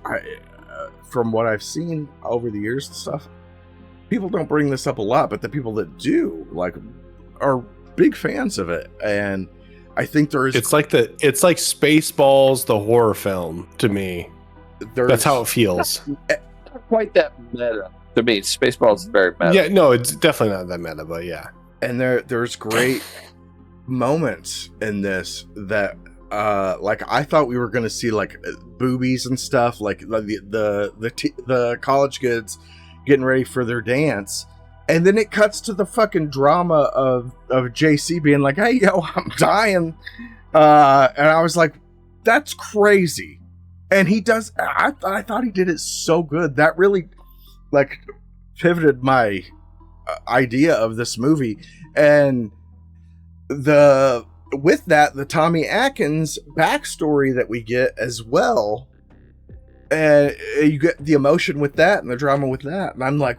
From what I've seen over the years and stuff, people don't bring this up a lot, but the people that do, like, are big fans of it. And I think there's It's like Spaceballs, the horror film, to me. That's how it feels. Not quite that meta to me. Spaceballs is very meta. Yeah, no, it's definitely not that meta, but yeah. And there's great moments in this that like, I thought we were going to see, like, boobies and stuff, like the college kids getting ready for their dance, and then it cuts to the fucking drama of JC being like, "Hey, yo, I'm dying," and I was like, "That's crazy." And he does. I thought he did it so good. That really, like, pivoted my idea of this movie. And with that, the Tommy Atkins backstory that we get as well. And you get the emotion with that and the drama with that. And I'm like,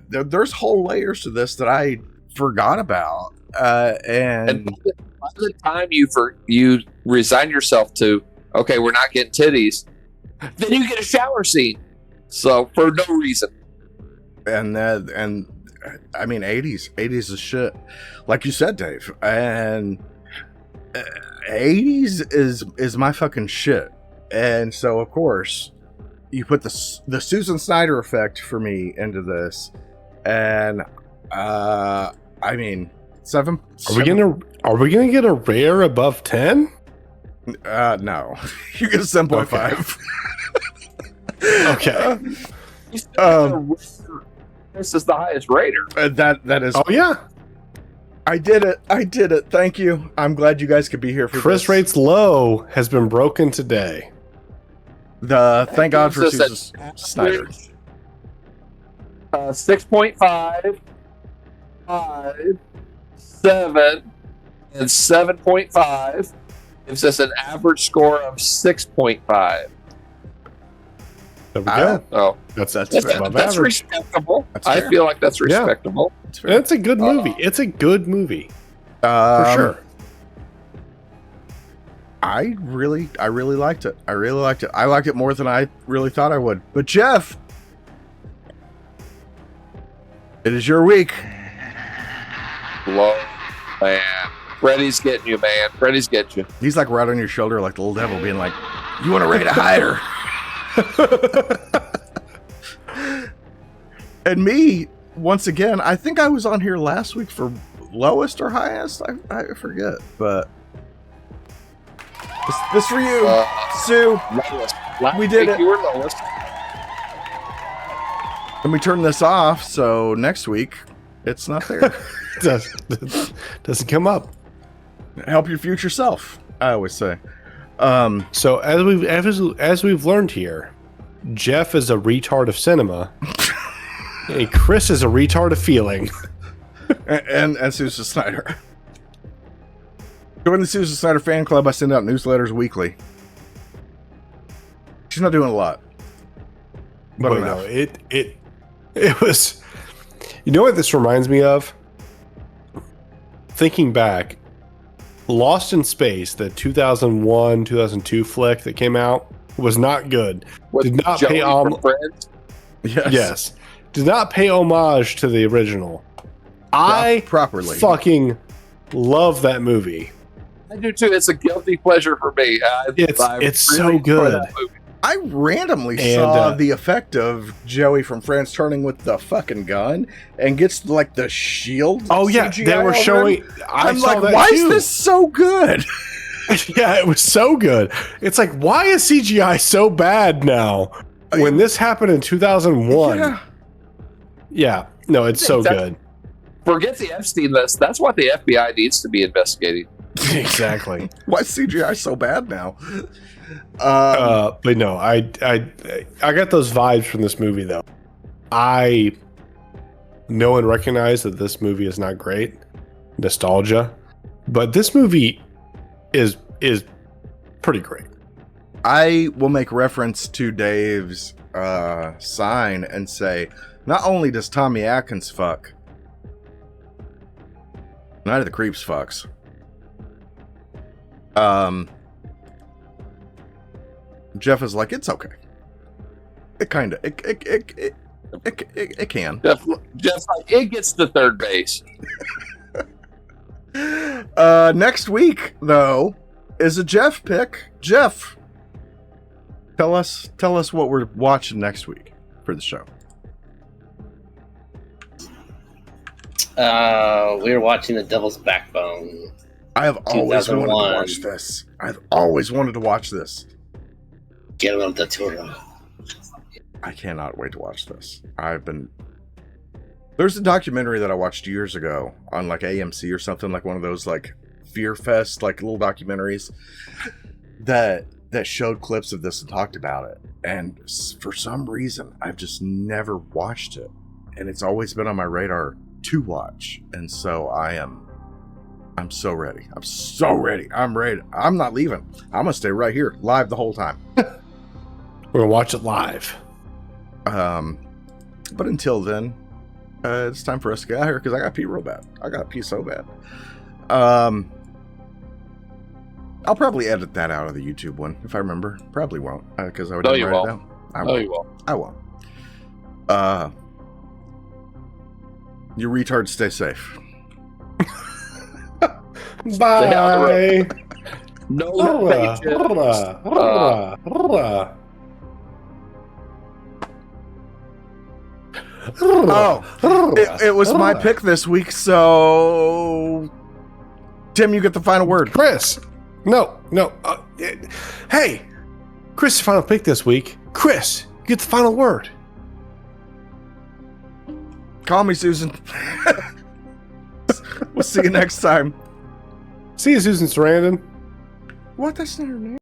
there's whole layers to this that I forgot about. And by the time you resign yourself to, okay, we're not getting titties, then you get a shower scene. So for no reason. And I mean, 80s is shit, like you said, Dave. And 80s is my fucking shit. And so, of course, you put the Susan Snyder effect for me into this, and I mean, seven. Are we gonna get a rare above 10? No, you get a 7.5. Okay. This is the highest rater. That is. Oh yeah. I did it. Thank you. I'm glad you guys could be here for Chris this. Rate's low has been broken today. Thank God for Gives us Susan an Snyder. average, 6.5, 5, 7, and 7.5 gives us an average score of 6.5. There we go. Oh, That's That's above that's average. respectable. That's I fair. feel like that's respectable. It's fair. It's a good movie. It's a good movie for Um, sure. I really liked it. I liked it more than I really thought I would. But Jeff, it is your week. Low, man. Freddy's getting you, man. Freddy's getting you. He's like right on your shoulder, like the little devil, being like, "You want to rate it higher?" And me, once again, I think I was on here last week for lowest or highest. I forget, but this for you, Sue. Lowest. We did it. You were lowest. Let me turn this off, so next week it's not there. Doesn't come up. Help your future self, I always say. So as we've learned here, Jeff is a retard of cinema, and Chris is a retard of feeling. and Susan Snyder. Join the Susan Snyder fan club. I send out newsletters weekly. She's not doing a lot, but But enough. no, it was. You know what this reminds me of? Thinking back, Lost in Space, the 2001, 2002 flick that came out, was not good. With Did not Joey pay from Friends. Yes. Did not pay homage to the original. I properly. fucking love that movie. I do too. It's a guilty pleasure for me. It's so really enjoy good. that movie. I randomly And, saw the effect of Joey from Friends turning with the fucking gun and gets like the shield. Oh yeah, CGI they were over him. showing. I I'm saw like, that why too. is this so good? Yeah, it was so good. It's like, why is CGI so bad now? When this happened in 2001. Yeah. No, it's so good. Forget the Epstein list. That's what the FBI needs to be investigating. Exactly. Why is CGI so bad now? But no, I got those vibes from this movie though. I know and recognize that this movie is not great. Nostalgia. But this movie is pretty great. I will make reference to Dave's sign and say, not only does Tommy Atkins fuck, Night of the Creeps fucks. Jeff is like, it's okay. It kind of, it can. Just like it gets to third base. Next week though is a Jeff pick. Jeff, tell us what we're watching next week for the show. We're watching The Devil's Backbone. I have always wanted to 2001. watch this. I've always wanted to watch this. Guillermo del Toro. I cannot wait to watch this. There's a documentary that I watched years ago on like AMC or something, like one of those like Fear Fest like little documentaries that showed clips of this and talked about it. And for some reason, I've just never watched it, and it's always been on my radar to watch. And so I'm so ready. I'm so ready. I'm ready. I'm not leaving. I'm gonna stay right here live the whole time. We're gonna watch it live. But until then, It's time for us to get out of here because I got to pee real bad. I got to pee so bad. I'll probably edit that out of the YouTube one if I remember. Probably won't because I didn't write it down. You won't. I won't. You retards stay safe. Bye. No Hurrah, patience. hurrah, hurrah, hurrah. Oh, it was my pick this week, so Tim, you get the final word. Chris. No. Hey, Chris' final pick this week. Chris, you get the final word. Call me Susan. We'll see you next time. See you, Susan Sarandon. What? That's not her name.